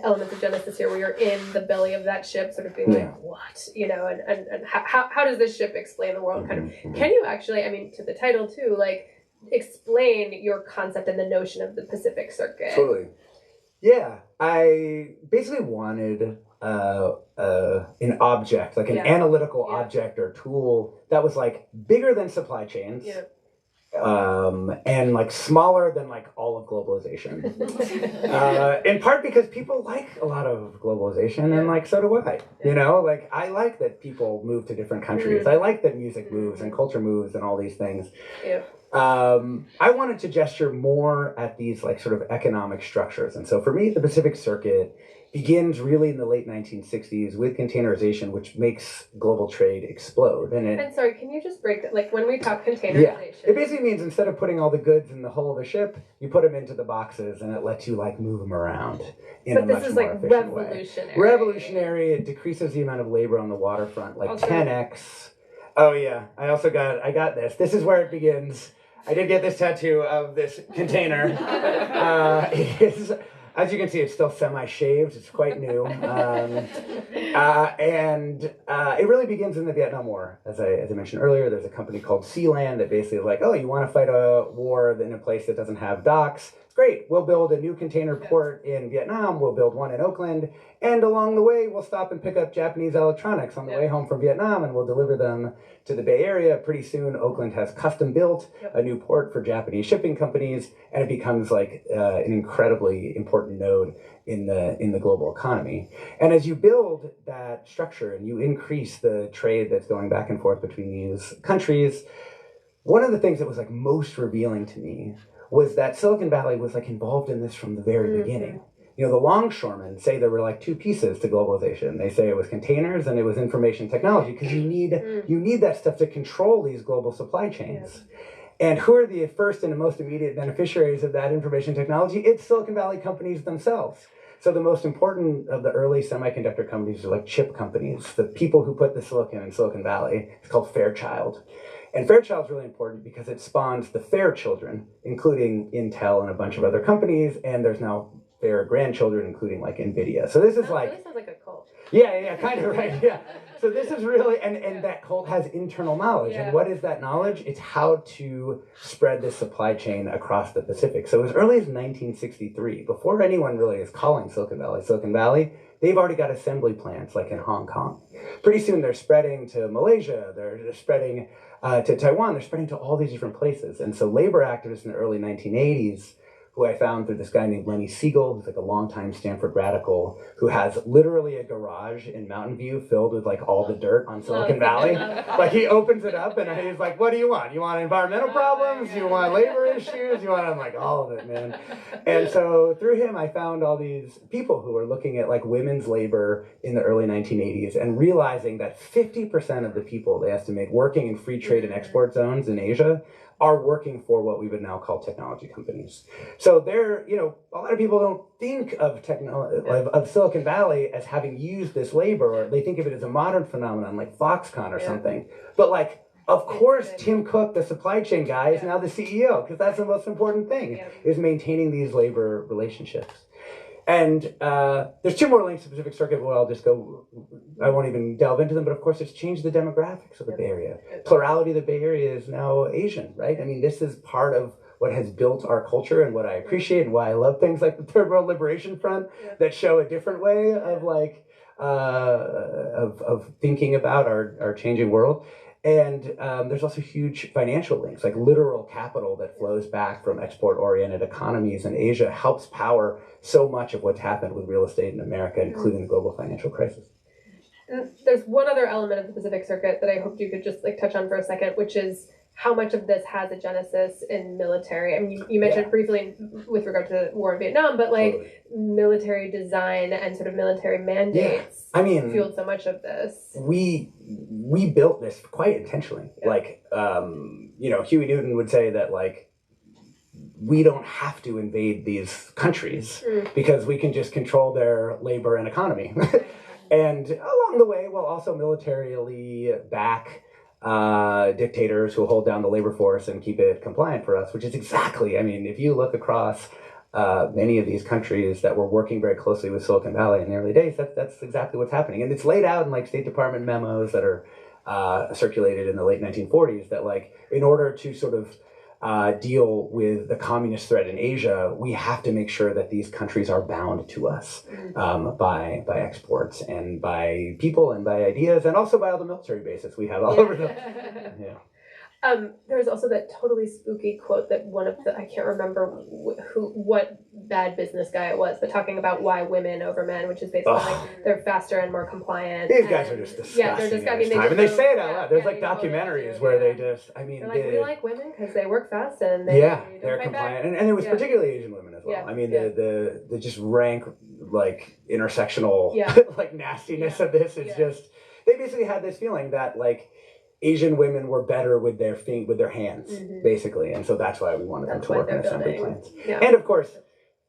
S3: elements of genesis here, where you're in the belly of that ship, sort of being like, what, and how does this ship explain the world? Kind of. Can you actually, to the title too, explain your concept and the notion of the Pacific Circuit?
S2: Totally. Yeah, I basically wanted an object, an analytical object or tool that was bigger than supply chains, and smaller than all of globalization. In part because people like a lot of globalization, and so do I. I like that people move to different countries. I like that music moves and culture moves and all these things. I wanted to gesture more at these sort of economic structures. And so for me, the Pacific Circuit begins really in the late 1960s with containerization, which makes global trade explode.
S3: And sorry, can you just break that? When we talk containerization.
S2: It basically means instead of putting all the goods in the hull of a ship, you put them into the boxes and it lets you move them around in a much more efficient way. Revolutionary. It decreases the amount of labor on the waterfront, 10x. Oh yeah, I got this. This is where it begins. I did get this tattoo of this container. It is, as you can see, it's still semi-shaved. It's quite new. And it really begins in the Vietnam War. As I mentioned earlier, there's a company called Sealand that basically is you want to fight a war in a place that doesn't have docks? Great, we'll build a new container port in Vietnam, we'll build one in Oakland, and along the way, we'll stop and pick up Japanese electronics on the way home from Vietnam, and we'll deliver them to the Bay Area. Pretty soon, Oakland has custom built a new port for Japanese shipping companies, and it becomes an incredibly important node in the global economy. And as you build that structure and you increase the trade that's going back and forth between these countries, one of the things that was most revealing to me was that Silicon Valley was involved in this from the very beginning. The longshoremen say there were two pieces to globalization. They say it was containers and it was information technology, because you need that stuff to control these global supply chains. And who are the first and the most immediate beneficiaries of that information technology? It's Silicon Valley companies themselves. So the most important of the early semiconductor companies are chip companies, the people who put the silicon in Silicon Valley. It's called Fairchild. And Fairchild's really important because it spawns the Fair children, including Intel and a bunch of other companies, and there's now Fair grandchildren, including NVIDIA. So this is
S3: really sounds like a cult.
S2: Yeah, kind of, right, yeah. So this is really, and that cult has internal knowledge. And what is that knowledge? It's how to spread this supply chain across the Pacific. So as early as 1963, before anyone really is calling Silicon Valley, they've already got assembly plants in Hong Kong. Pretty soon they're spreading to Malaysia, they're spreading to Taiwan, they're spreading to all these different places. And so labor activists in the early 1980s who I found through this guy named Lenny Siegel, who's like a longtime Stanford radical, who has literally a garage in Mountain View filled with like all the dirt on Silicon Valley. Like he opens it up and he's like, what do you want? You want environmental problems? You want labor issues? You want, I'm like, all of it, man. And so through him, I found all these people who were looking at like women's labor in the early 1980s and realizing that 50% of the people they estimate working in free trade and export zones in Asia are working for what we would now call technology companies. So they're, you know, a lot of people don't think of of Silicon Valley as having used this labor, or they think of it as a modern phenomenon like Foxconn or something. But like, of course, Tim Cook, the supply chain guy, is now the CEO, because that's the most important thing, is maintaining these labor relationships. And there's two more links to the Pacific Circuit, well, I'll just go, I won't even delve into them, but of course it's changed the demographics of the Bay Area. Plurality of the Bay Area is now Asian, right? I mean, this is part of what has built our culture and what I appreciate and why I love things like the Third World Liberation Front that show a different way of like, of thinking about our changing world. And there's also huge financial links, like literal capital that flows back from export-oriented economies in Asia helps power so much of what's happened with real estate in America, including the global financial crisis.
S3: And there's one other element of the Pacific Circuit that I hoped you could just like touch on for a second, which is how much of this has a genesis in military. I mean, you mentioned briefly with regard to the war in Vietnam, but like military design and sort of military mandates fueled so much of this.
S2: We built this quite intentionally. Like, you know, Huey Newton would say that like, we don't have to invade these countries because we can just control their labor and economy. And along the way, we'll also militarily back dictators who hold down the labor force and keep it compliant for us, which is exactly, I mean, if you look across many of these countries that were working very closely with Silicon Valley in the early days, that's exactly what's happening. And it's laid out in like State Department memos that are circulated in the late 1940s that like, in order to sort of deal with the communist threat in Asia, we have to make sure that these countries are bound to us by exports and by people and by ideas and also by all the military bases we have all over them.
S3: There's also that totally spooky quote that one of the, I can't remember what bad business guy it was, but talking about why women over men, which is basically like they're faster and more compliant.
S2: These guys are just disgusting.
S3: Yeah, they're disgusting.
S2: And they say it out loud. There's like documentaries where they just, I mean,
S3: they're like, we like women because they work fast and they
S2: they're compliant. And it was particularly Asian women as well. I mean, the just rank like intersectional like nastiness of this is just, they basically had this feeling that like Asian women were better with their feet, with their hands, basically. And so that's why we wanted them to work in assembly plants. And of course,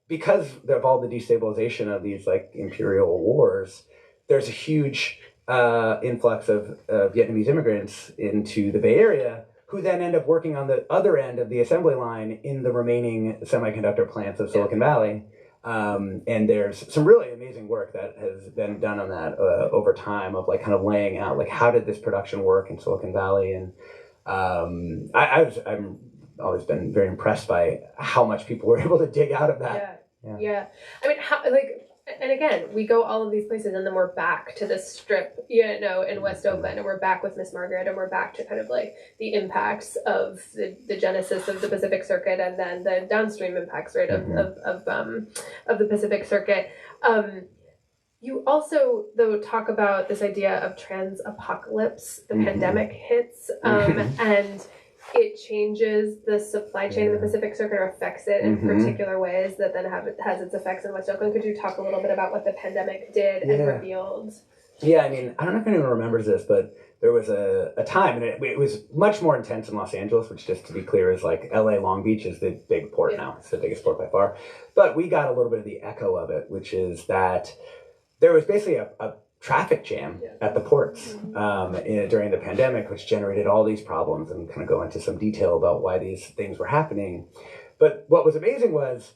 S2: because of all the destabilization of these like imperial wars, there's a huge influx of Vietnamese immigrants into the Bay Area who then end up working on the other end of the assembly line in the remaining semiconductor plants of Silicon Valley. And there's some really amazing work that has been done on that over time of like kind of laying out like how did this production work in Silicon Valley, and I'm always been very impressed by how much people were able to dig out of that.
S3: Yeah. I mean, how, like, and again, we go all of these places and then we're back to this strip, you know, in West Oakland, and we're back with Miss Margaret, and we're back to kind of like the impacts of the genesis of the Pacific Circuit and then the downstream impacts, right, of the Pacific Circuit. You also, though, talk about this idea of trans-apocalypse. The pandemic hits, and it changes the supply chain in the Pacific Circuit or affects it in particular ways that then has its effects in West Oakland. Could you talk a little bit about what the pandemic did and revealed?
S2: Yeah, I mean, I don't know if anyone remembers this, but there was a time, and it was much more intense in Los Angeles, which, just to be clear, is like LA Long Beach is the big port now. It's the biggest port by far. But we got a little bit of the echo of it, which is that there was basically a traffic jam at the ports during the pandemic, which generated all these problems, and kind of go into some detail about why these things were happening. But what was amazing was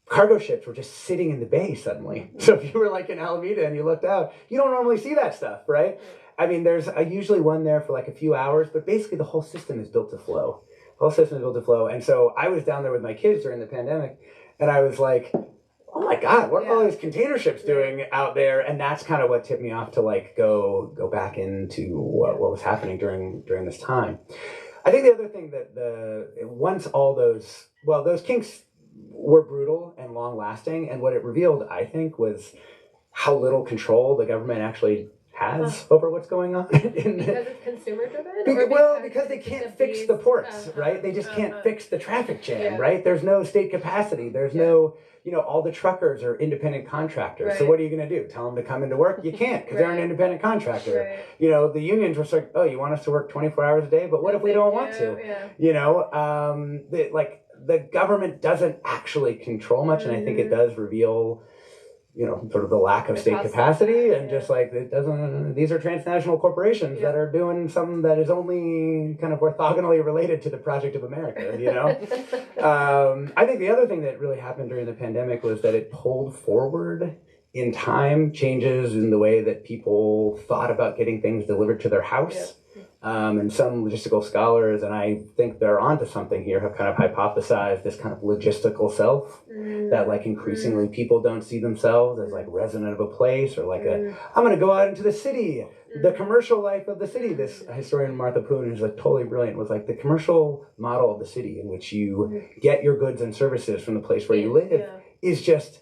S2: cargo ships were just sitting in the bay suddenly. So if you were like in Alameda and you looked out, you don't normally see that stuff, right? I mean, there's usually one there for like a few hours, but basically the whole system is built to flow. And so I was down there with my kids during the pandemic, and I was like, oh my God, what are all these container ships doing out there? And that's kind of what tipped me off to like go back into what was happening during this time. I think the other thing that once all those kinks were brutal and long-lasting. And what it revealed, I think, was how little control the government actually has over what's going on.
S3: Because it's consumer driven?
S2: Because they can't fix the ports, right? They just can't fix the traffic jam, right? There's no state capacity. There's no, all the truckers are independent contractors.
S3: Right.
S2: So what are you going to do? Tell them to come into work? You can't, because they're an independent contractor.
S3: Right.
S2: The unions were like, oh, you want us to work 24 hours a day? But what if we don't want to? The government doesn't actually control much, and I think it does reveal sort of the lack of state capacity, and just like it doesn't. These are transnational corporations that are doing something that is only kind of orthogonally related to the project of America. I think the other thing that really happened during the pandemic was that it pulled forward in time changes in the way that people thought about getting things delivered to their house. And some logistical scholars, and I think they're onto something here, have kind of hypothesized this kind of logistical self that like increasingly people don't see themselves as like resident of a place or like I'm going to go out into the city, the commercial life of the city. This historian Martha Poon, who's like totally brilliant, was like the commercial model of the city in which you get your goods and services from the place where you live is just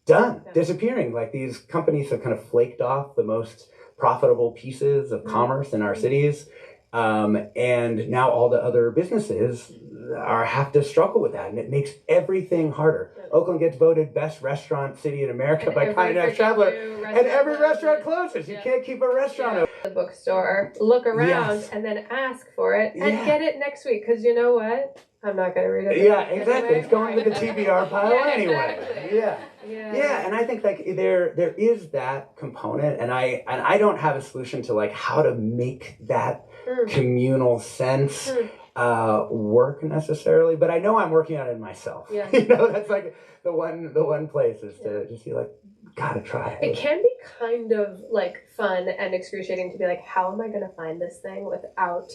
S2: done, disappearing. Like these companies have kind of flaked off the most profitable pieces of commerce in our cities, and now all the other businesses have to struggle with that, and it makes everything harder. Oakland gets voted best restaurant city in America by Condé Traveler, and every restaurant closes. You can't keep a restaurant open.
S3: The bookstore, look around, and then ask for it, and get it next week, because you know what? I'm not going to read it.
S2: Yeah, exactly. It's going to the TBR pile anyway.
S3: Exactly.
S2: Yeah, and I think like there is that component, and I don't have a solution to like how to make that communal sense work necessarily, but I know I'm working on it myself. That's like the one place is to just be like, gotta try it.
S3: It can be kind of like fun and excruciating to be like, how am I going to find this thing without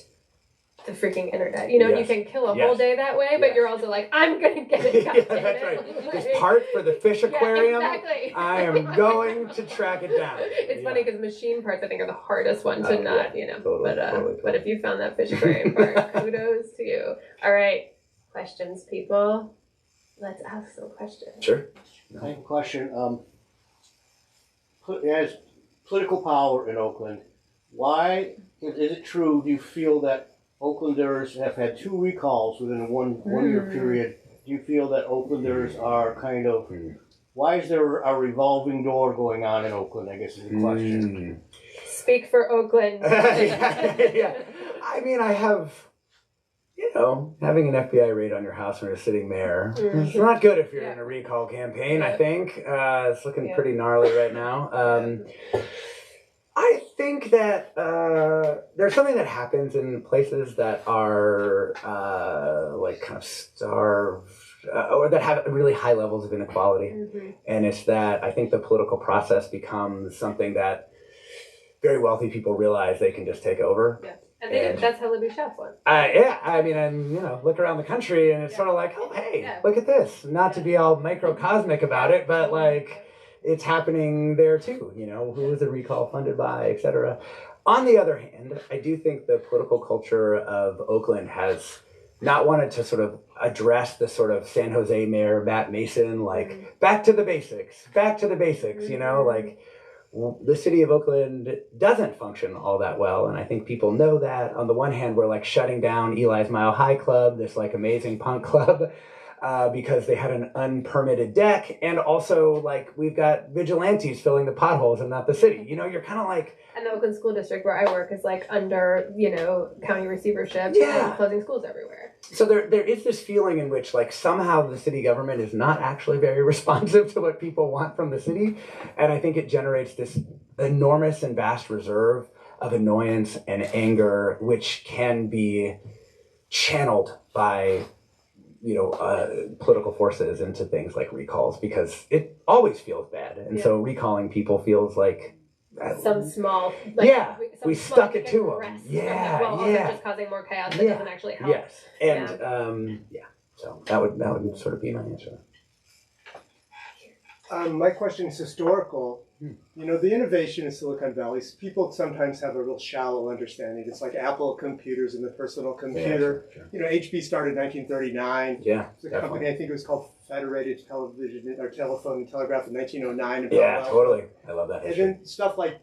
S3: the freaking internet? You can kill a whole day that way, but you're also like, I'm gonna get it.
S2: That's right. This part for the fish aquarium,
S3: exactly.
S2: I am going to track it down.
S3: It's funny because machine parts I think are the hardest one to not,
S2: Totally.
S3: But if you found that fish aquarium part, kudos to you. All right, questions, people. Let's ask some questions.
S2: Sure.
S4: I have a question. As political power in Oakland, why is it true? Do you feel that Oaklanders have had 2 recalls within a one year period? Do you feel that Oaklanders are kind of, why is there a revolving door going on in Oakland, I guess is the question.
S3: Speak for Oakland.
S2: I mean, I have, having an FBI raid on your house when you're sitting there, it's not good if you're in a recall campaign, I think. It's looking pretty gnarly right now. I think that there's something that happens in places that are like kind of starved or that have really high levels of inequality. And it's that I think the political process becomes something that very wealthy people realize they can just take over.
S3: And they did. That's how Libby Chef won.
S2: I mean, and look around the country and it's sort of like, oh, hey, look at this. Not to be all microcosmic about it, but like, it's happening there too, who is the recall funded by, et cetera. On the other hand, I do think the political culture of Oakland has not wanted to sort of address the sort of San Jose mayor, Matt Mason, like back to the basics, like the city of Oakland doesn't function all that well. And I think people know that. On the one hand, we're like shutting down Eli's Mile High Club, this like amazing punk club. Because they had an unpermitted deck, and also like we've got vigilantes filling the potholes and not the city. You're kind of like.
S3: And the Oakland School District where I work is like under county receivership and closing schools everywhere.
S2: So there is this feeling in which like somehow the city government is not actually very responsive to what people want from the city, and I think it generates this enormous and vast reserve of annoyance and anger, which can be channeled by. Political forces into things like recalls because it always feels bad. And so recalling people feels like
S3: some small,
S2: we stuck it to them.
S3: Also just causing more chaos that doesn't actually help.
S2: Yes. And so that would sort of be my answer.
S5: My question is historical. You know, the innovation in Silicon Valley, people sometimes have a real shallow understanding. It's like Apple computers and the personal computer.
S2: Yeah, sure.
S5: You know, HP started in 1939.
S2: Yeah,
S5: It's a company, I think it was called Federated Television or Telephone and Telegraph in 1909.
S2: Yeah, totally. I love that
S5: And
S2: history.
S5: then stuff like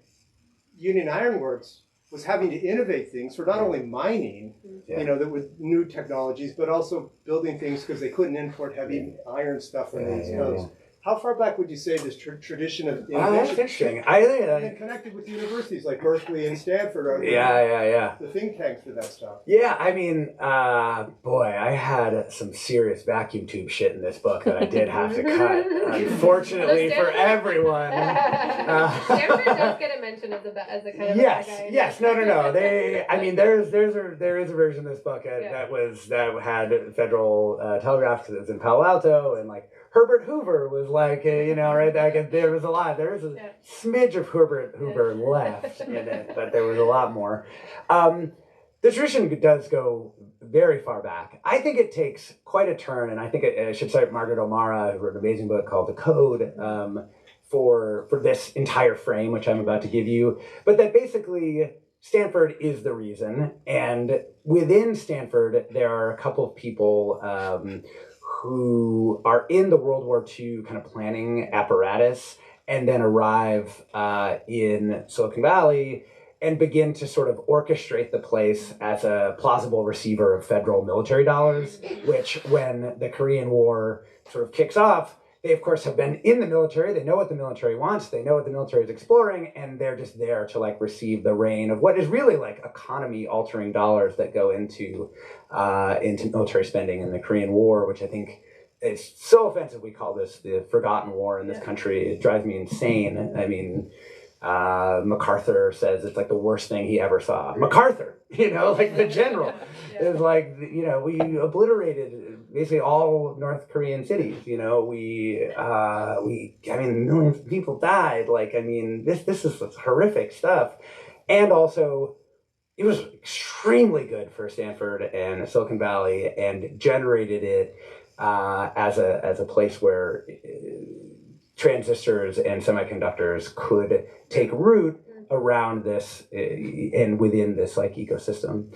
S5: Union Iron Works was having to innovate things for not only mining,
S2: Yeah.
S5: you know, that with new technologies, but also building things because they couldn't import heavy iron stuff from the East Coast. How far back would you say this tradition of innovation?
S2: That's interesting. I think
S5: And then connected with universities like Berkeley and Stanford are the think tanks for that stuff.
S2: Yeah, I mean, boy, I had some serious vacuum tube shit in this book that I did have to cut. Unfortunately for everyone.
S3: Stanford does get a mention as a kind of
S2: yes,
S3: a bad guy.
S2: yes, no. I mean, there is a version of this book that had federal telegraph because it was in Palo Alto, and like Herbert Hoover was like, you know, right back. There was a smidge of Herbert Hoover left in it, but there was a lot more. The tradition does go very far back. I think it takes quite a turn, and I think I should cite Margaret O'Mara, who wrote an amazing book called The Code, for this entire frame, which I'm about to give you. But that basically Stanford is the reason, and within Stanford, there are a couple of people who are in the World War II kind of planning apparatus and then arrive in Silicon Valley and begin to sort of orchestrate the place as a plausible receiver of federal military dollars, which when the Korean War sort of kicks off, they of course have been in the military, they know what the military wants, they know what the military is exploring, and they're just there to like receive the reign of what is really like economy altering dollars that go into military spending in the Korean War, which I think is so offensive. We call this the forgotten war in this country. It drives me insane. I mean, MacArthur says it's like the worst thing he ever saw. MacArthur, you know, like the general, is like, you know, we obliterated basically all North Korean cities. You know, I mean, millions of people died. Like, I mean, this is horrific stuff, and also it was extremely good for Stanford and Silicon Valley, and generated it as a place where transistors and semiconductors could take root around this and within this like ecosystem.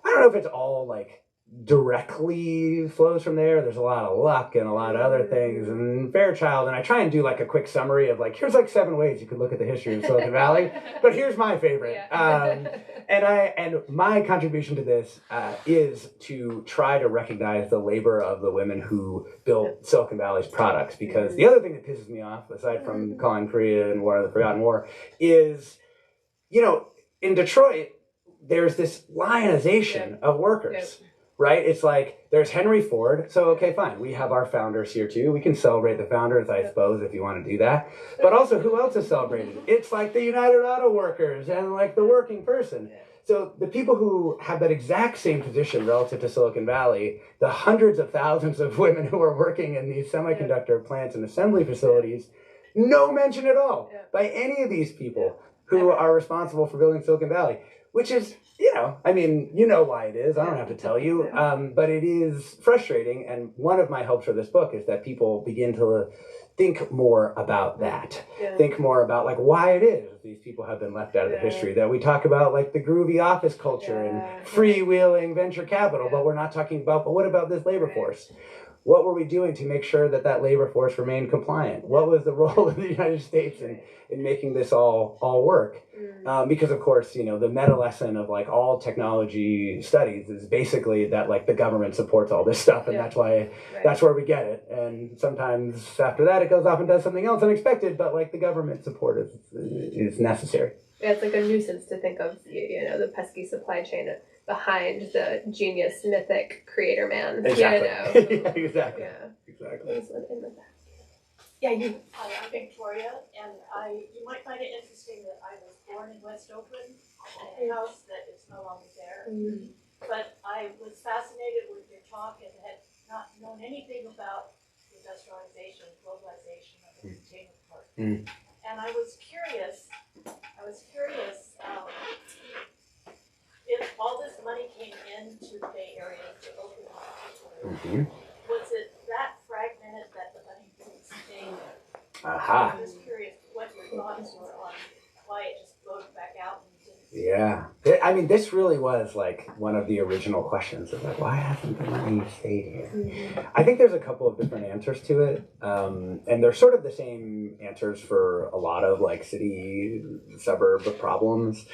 S2: I don't know if it's all like directly flows from there. There's a lot of luck and a lot of other things, and Fairchild, and I try and do like a quick summary of like, here's like 7 ways you could look at the history of Silicon Valley, but here's my favorite. And my contribution to this is to try to recognize the labor of the women who built Silicon Valley's products, because the other thing that pisses me off, aside from calling Korea and War the Forgotten War, is, you know, in Detroit, there's this lionization of workers. Right? It's like, there's Henry Ford, so okay, fine. We have our founders here too. We can celebrate the founders, I suppose, if you want to do that. But also, who else is celebrated? It's like the United Auto Workers and like the working person. So the people who have that exact same position relative to Silicon Valley, the hundreds of thousands of women who are working in these semiconductor plants and assembly facilities, no mention at all by any of these people who are responsible for building Silicon Valley, which is, you know, I mean, you know why it is. I don't have to tell you. But it is frustrating. And one of my hopes for this book is that people begin to think more about that. Think more about like why it is these people have been left out of the history. That we talk about like the groovy office culture and freewheeling venture capital, but we're not talking about, but what about this labor force? What were we doing to make sure that that labor force remained compliant? What was the role of the United States in making this all work? Because of course, you know, the meta lesson of like all technology studies is basically that like the government supports all this stuff, and that's why that's where we get it. And sometimes after that, it goes off and does something else unexpected, but like the government support is necessary.
S3: Yeah, it's like a nuisance to think of, you know, the pesky supply chain behind the genius, mythic creator man.
S2: Exactly.
S3: You know,
S2: Exactly.
S3: There's one in the back.
S6: Yeah, you. Hi, I'm Victoria, and you might find it interesting that I was born in West Oakland, in a house that is no longer there. But I was fascinated with your talk and had not known anything about industrialization, globalization of the container part. And I was curious if all this money came into the Bay Area, to Oakland in particular, was it that fragmented that the money didn't stay there? I'm just curious what your thought thoughts were on why it just flowed back out and didn't.
S2: Yeah. I mean, this really was like one of the original questions of like, why hasn't the money stayed here? I think there's a couple of different answers to it. And they're sort of the same answers for a lot of like city suburb problems,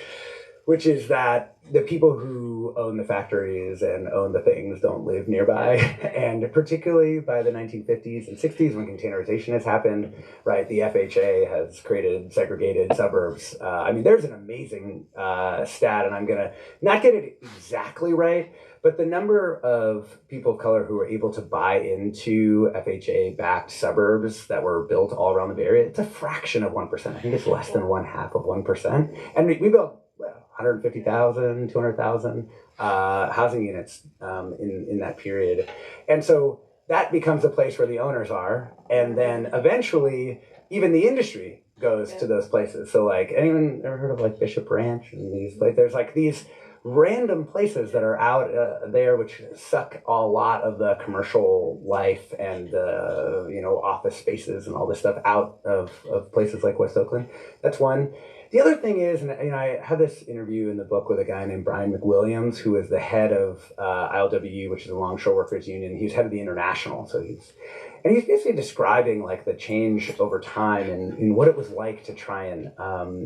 S2: which is that the people who own the factories and own the things don't live nearby. And particularly by the 1950s and 60s, when containerization has happened, right, the FHA has created segregated suburbs. I mean, there's an amazing stat, and I'm going to not get it exactly right, but the number of people of color who were able to buy into FHA-backed suburbs that were built all around the Bay Area, it's a fraction of 1%. I think it's less than 1/2 of 1%. And we built 150,000, 200,000 housing units in that period. And so that becomes a place where the owners are. And then eventually, even the industry goes to those places. So like, anyone ever heard of like Bishop Ranch and these places? There's like these random places that are out there which suck a lot of the commercial life and office spaces and all this stuff out of places like West Oakland. That's one. The other thing is, and I had this interview in the book with a guy named Brian McWilliams, who is the head of ILWU, which is the Longshore Workers Union. He's head of the International, so he's basically describing like the change over time and what it was like to try and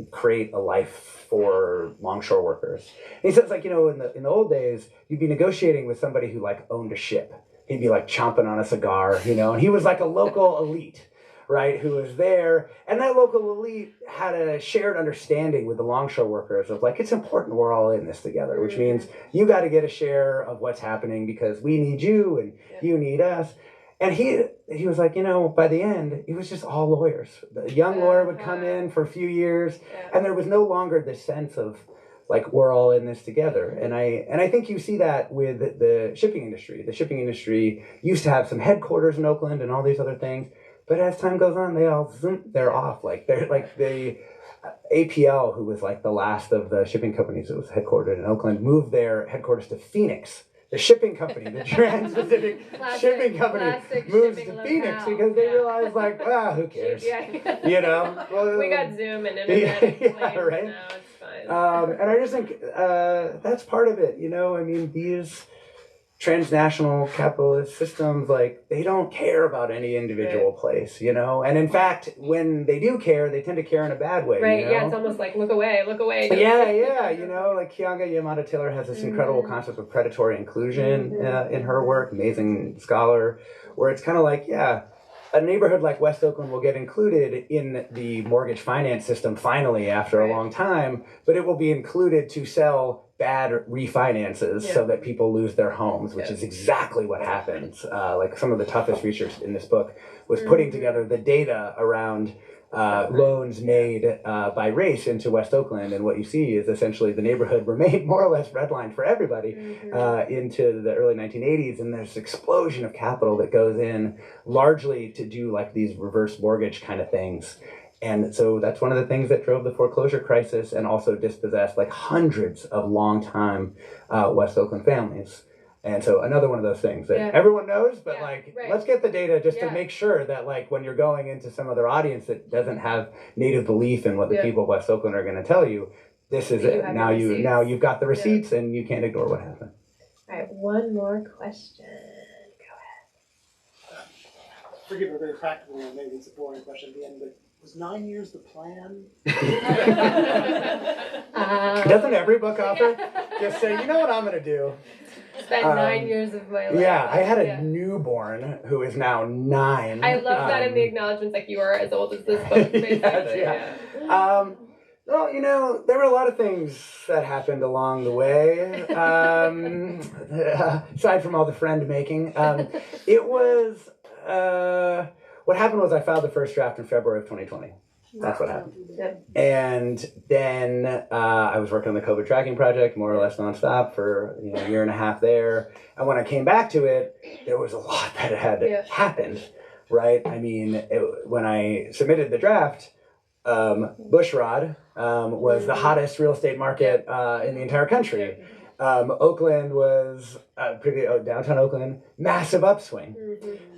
S2: create a life for longshore workers. And he says, like, in the old days, you'd be negotiating with somebody who like owned a ship. He'd be like chomping on a cigar, and he was like a local elite, right, who was there. And that local elite had a shared understanding with the longshore workers of like, it's important we're all in this together, which means you got to get a share of what's happening because we need you and you need us. And he was like, by the end, it was just all lawyers. The young lawyer would come in for a few years, and there was no longer this sense of like, we're all in this together. And I think you see that with the shipping industry. The shipping industry used to have some headquarters in Oakland and all these other things. But as time goes on, they're off. Like they're like the APL, who was like the last of the shipping companies that was headquartered in Oakland, moved their headquarters to Phoenix. The shipping company, the Trans-Pacific Shipping Company, moves to Phoenix because they realized, like, who cares? Well,
S3: we got Zoom and internet.
S2: Right.
S3: Now it's fine.
S2: And I just think that's part of it. I mean, these transnational capitalist systems, like, they don't care about any individual place, and in fact, when they do care, they tend to care in a bad way.
S3: Right. Yeah, it's almost like look away.
S2: Yeah. Like Keeanga Yamada Taylor has this incredible concept of predatory inclusion in her work, amazing scholar, where it's kind of like, a neighborhood like West Oakland will get included in the mortgage finance system finally after a long time, but it will be included to sell bad refinances so that people lose their homes, which is exactly what happens. Like some of the toughest research in this book was putting together the data around loans made by race into West Oakland, and what you see is essentially the neighborhood remained more or less redlined for everybody into the early 1980s, and there's an explosion of capital that goes in largely to do like these reverse mortgage kind of things. And so that's one of the things that drove the foreclosure crisis and also dispossessed like hundreds of long-time West Oakland families. And so another one of those things that everyone knows, but let's get the data just to make sure that like when you're going into some other audience that doesn't have native belief in what the people of West Oakland are going to tell you, this is it. Now you've got the receipts and you can't ignore what happened.
S3: All right, one more question. Go ahead.
S7: Forgive me, very practical, maybe it's a boring question at the end, but was 9 years the plan?
S2: Doesn't every book author just say, you know what I'm going to do?
S3: Spent 9 years of my life.
S2: Yeah, I had a newborn who is now 9.
S3: I love that in the acknowledgments, like you are as old as this book, basically.
S2: Well, there were a lot of things that happened along the way, aside from all the friend making. It was, what happened was I filed the first draft in February of 2020. That's what happened. And then I was working on the COVID tracking project, more or less nonstop for a year and a half there. And when I came back to it, there was a lot that had happened, right? I mean, when I submitted the draft, Bushrod was the hottest real estate market in the entire country. Oakland was downtown Oakland, massive upswing,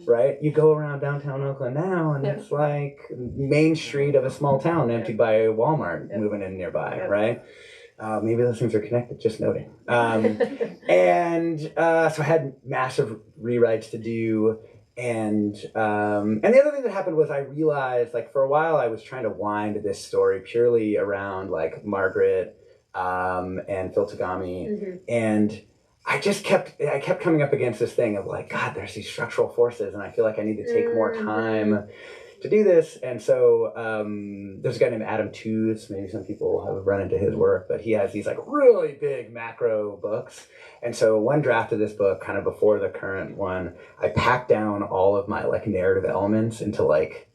S2: right? You go around downtown Oakland now, and it's like Main Street of a small town emptied by a Walmart moving in nearby, right? Maybe those things are connected, just noting. And so I had massive rewrites to do. And the other thing that happened was I realized, like, for a while I was trying to wind this story purely around, like, Margaret and Phil Tagami. And I kept coming up against this thing of, like, God, there's these structural forces, and I feel like I need to take more time to do this. And so there's a guy named Adam Tooze. Maybe some people have run into his work, but he has these, like, really big macro books. And so one draft of this book, kind of before the current one, I packed down all of my, like, narrative elements into, like,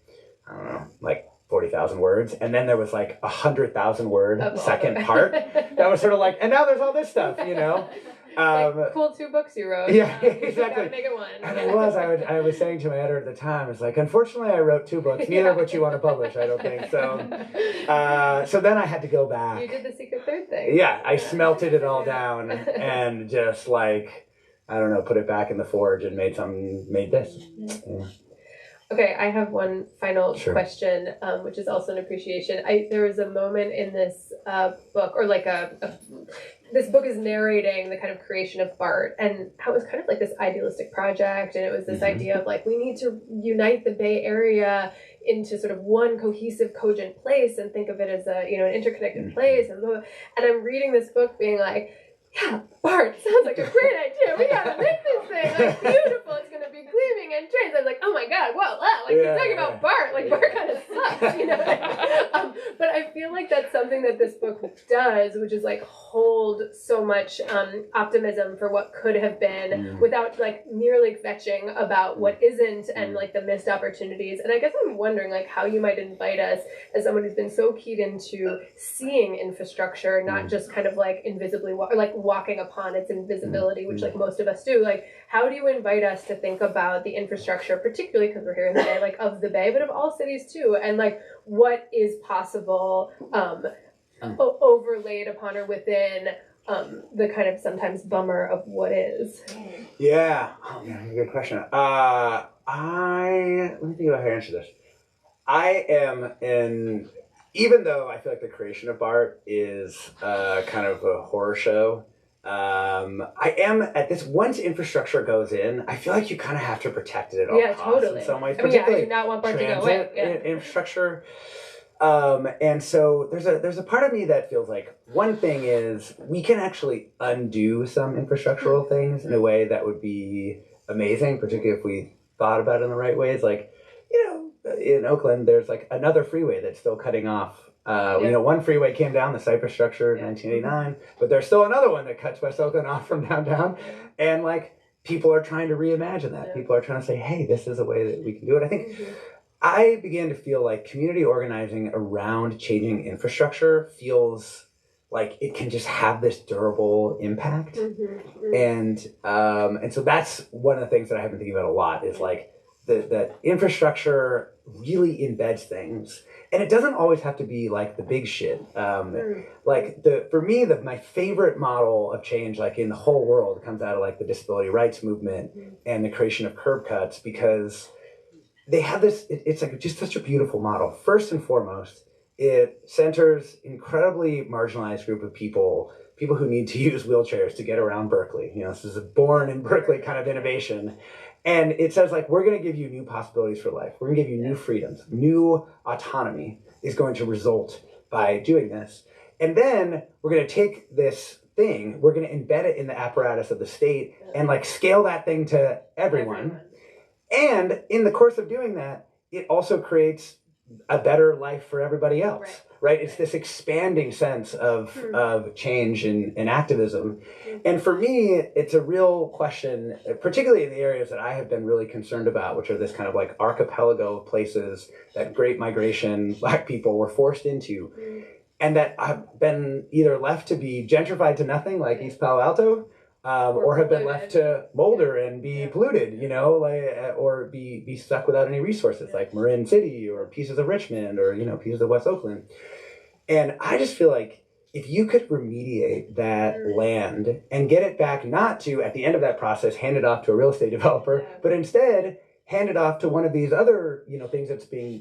S2: I don't know, like 40,000 words. And then there was like 100,000 word second part that was sort of like, and now there's all this stuff, you know?
S3: Like, cool 2 books you wrote.
S2: Yeah, exactly.
S3: Gotta make it one.
S2: And it was, I was saying to my editor at the time, it's like, unfortunately I wrote 2 books, neither of which you want to publish, I don't think. So so then I had to go back.
S3: You did the secret third thing.
S2: Yeah, I smelted it all down and just, like, I don't know, put it back in the forge and made this. Yeah.
S3: Okay, I have one final question, which is also an appreciation. There was a moment in this book, or like this book is narrating the kind of creation of BART, and how it was kind of like this idealistic project, and it was this idea of, like, we need to unite the Bay Area into sort of one cohesive, cogent place, and think of it as an interconnected place. And I'm reading this book being like, yeah, BART sounds like a great idea. We gotta make this thing, like, beautiful. It's gonna be gleaming and trains. I was like, oh my god, wow, like, he's talking about BART. Like, BART kind of sucks, you know. But I feel like that's something that this book does, which is, like, hold so much optimism for what could have been, without, like, merely fetching about what isn't, and, like, the missed opportunities. And I guess I'm wondering, like, how you might invite us, as someone who's been so keyed into seeing infrastructure, not just kind of, like, invisibly walking upon its invisibility, which, like, most of us do. Like, how do you invite us to think about the infrastructure, particularly because we're here in the Bay, like, of the Bay, but of all cities too, and, like, what is possible overlaid upon or within the kind of sometimes bummer of what is?
S2: Yeah. Oh man, good question. Let me think about how to answer this. I am even though I feel like the creation of BART is kind of a horror show, I am at this, once infrastructure goes in, I feel like you kind of have to protect it at all costs
S3: totally.
S2: in some ways.
S3: I mean, I do not want BART to go away.
S2: Infrastructure. And so there's a part of me that feels like one thing is we can actually undo some infrastructural things in a way that would be amazing, particularly if we thought about it in the right ways. Like, in Oakland, there's, like, another freeway that's still cutting off. One freeway came down, the Cypress structure in 1989, but there's still another one that cuts West Oakland off from downtown. And, like, people are trying to reimagine that. People are trying to say, hey, this is a way that we can do it. I think I began to feel like community organizing around changing infrastructure feels like it can just have this durable impact. And so that's one of the things that I have been thinking about a lot is, like, that infrastructure really embeds things, and it doesn't always have to be, like, the big shit. Like, for me, my favorite model of change, like, in the whole world, comes out of, like, the disability rights movement and the creation of curb cuts, because they have this. It's like just such a beautiful model. First and foremost, it centers incredibly marginalized group of people who need to use wheelchairs to get around Berkeley. This is a born in Berkeley kind of innovation. And it says, like, we're going to give you new possibilities for life. We're going to give you new freedoms. New autonomy is going to result by doing this. And then we're going to take this thing, we're going to embed it in the apparatus of the state and, like, scale that thing to everyone. And in the course of doing that, it also creates a better life for everybody else. Right? It's this expanding sense of change and activism. And for me, it's a real question, particularly in the areas that I have been really concerned about, which are this kind of, like, archipelago of places that great migration Black people were forced into, and that have been either left to be gentrified to nothing, like East Palo Alto, or have been left to molder and be polluted, or be stuck without any resources, like Marin City or pieces of Richmond or, pieces of West Oakland. And I just feel like if you could remediate that land and get it back, not to, at the end of that process, hand it off to a real estate developer, but instead hand it off to one of these other, things that's being,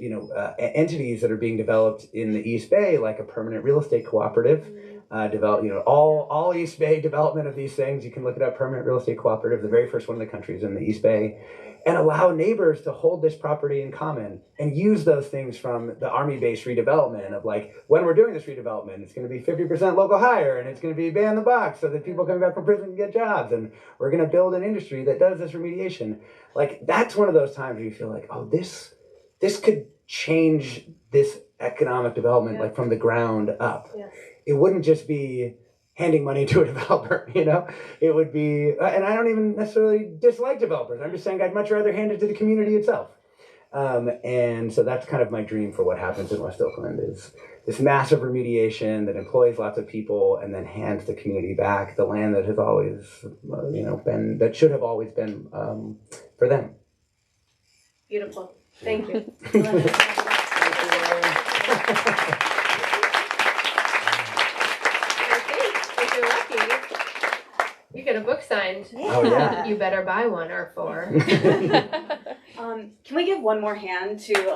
S2: entities that are being developed in the East Bay, like a permanent real estate cooperative. All East Bay development of these things, you can look it up, permanent real estate cooperative, the very first one in the country is in the East Bay, and allow neighbors to hold this property in common and use those things from the Army-based redevelopment of like, when we're doing this redevelopment, it's going to be 50% local hire, and it's going to be ban the box so that people coming back from prison can get jobs, and we're going to build an industry that does this remediation. Like, that's one of those times where you feel like, oh, this could change this economic development, like from the ground up.
S3: Yes.
S2: It wouldn't just be handing money to a developer, it would be, and I don't even necessarily dislike developers. I'm just saying I'd much rather hand it to the community itself. And so that's kind of my dream for what happens in West Oakland, is this massive remediation that employs lots of people and then hands the community back the land that has always, been, that should have always been for them.
S3: Beautiful. Thank you. You get a book signed.
S2: Oh, yeah.
S3: You better buy one or 4.
S8: Can we give one more hand to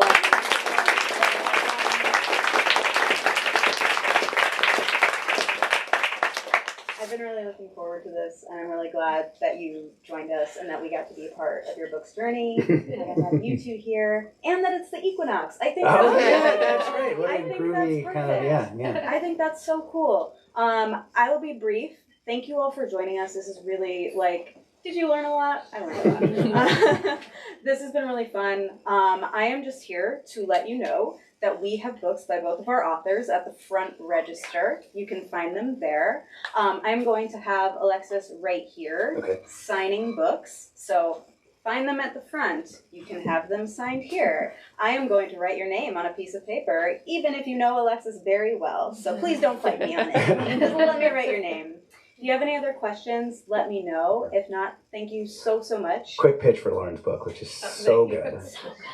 S8: I've been really looking forward to this, and I'm really glad that you joined us and that we got to be a part of your book's journey. And I have you two here, and that it's the equinox. I think
S2: that's great. What
S8: I
S2: a
S8: think
S2: groovy
S8: that's
S2: kind of, yeah.
S8: I think that's so cool. I will be brief. Thank you all for joining us. This is really did you learn a lot? I learned a lot. This has been really fun. I am just here to let you know that we have books by both of our authors at the front register. You can find them there. I'm going to have Alexis right here signing books. So find them at the front. You can have them signed here. I am going to write your name on a piece of paper, even if you know Alexis very well. So please don't fight me on it. Just let me write your name. If you have any other questions, let me know. If not, thank you so much.
S2: Quick pitch for Lauren's book, which is so good.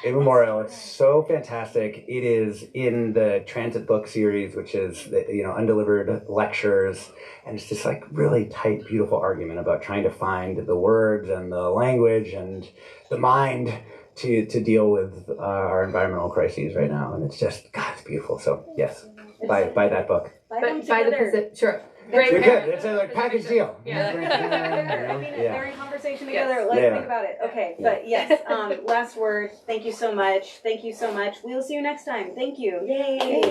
S2: In Memorial, it's so fantastic. It is in the Transit book series, which is undelivered lectures, and it's just like really tight, beautiful argument about trying to find the words and the language and the mind to deal with our environmental crises right now. And it's just, God, it's beautiful. So yes, buy that book.
S8: Buy them
S3: Buy the
S8: together.
S3: Sure.
S2: You're good. It's a package deal.
S3: Yeah.
S8: I mean, they're in conversation together.
S3: Yes.
S8: Let's think about it. Okay, but yes, last word. Thank you so much. Thank you so much. We'll see you next time. Thank you. Yay.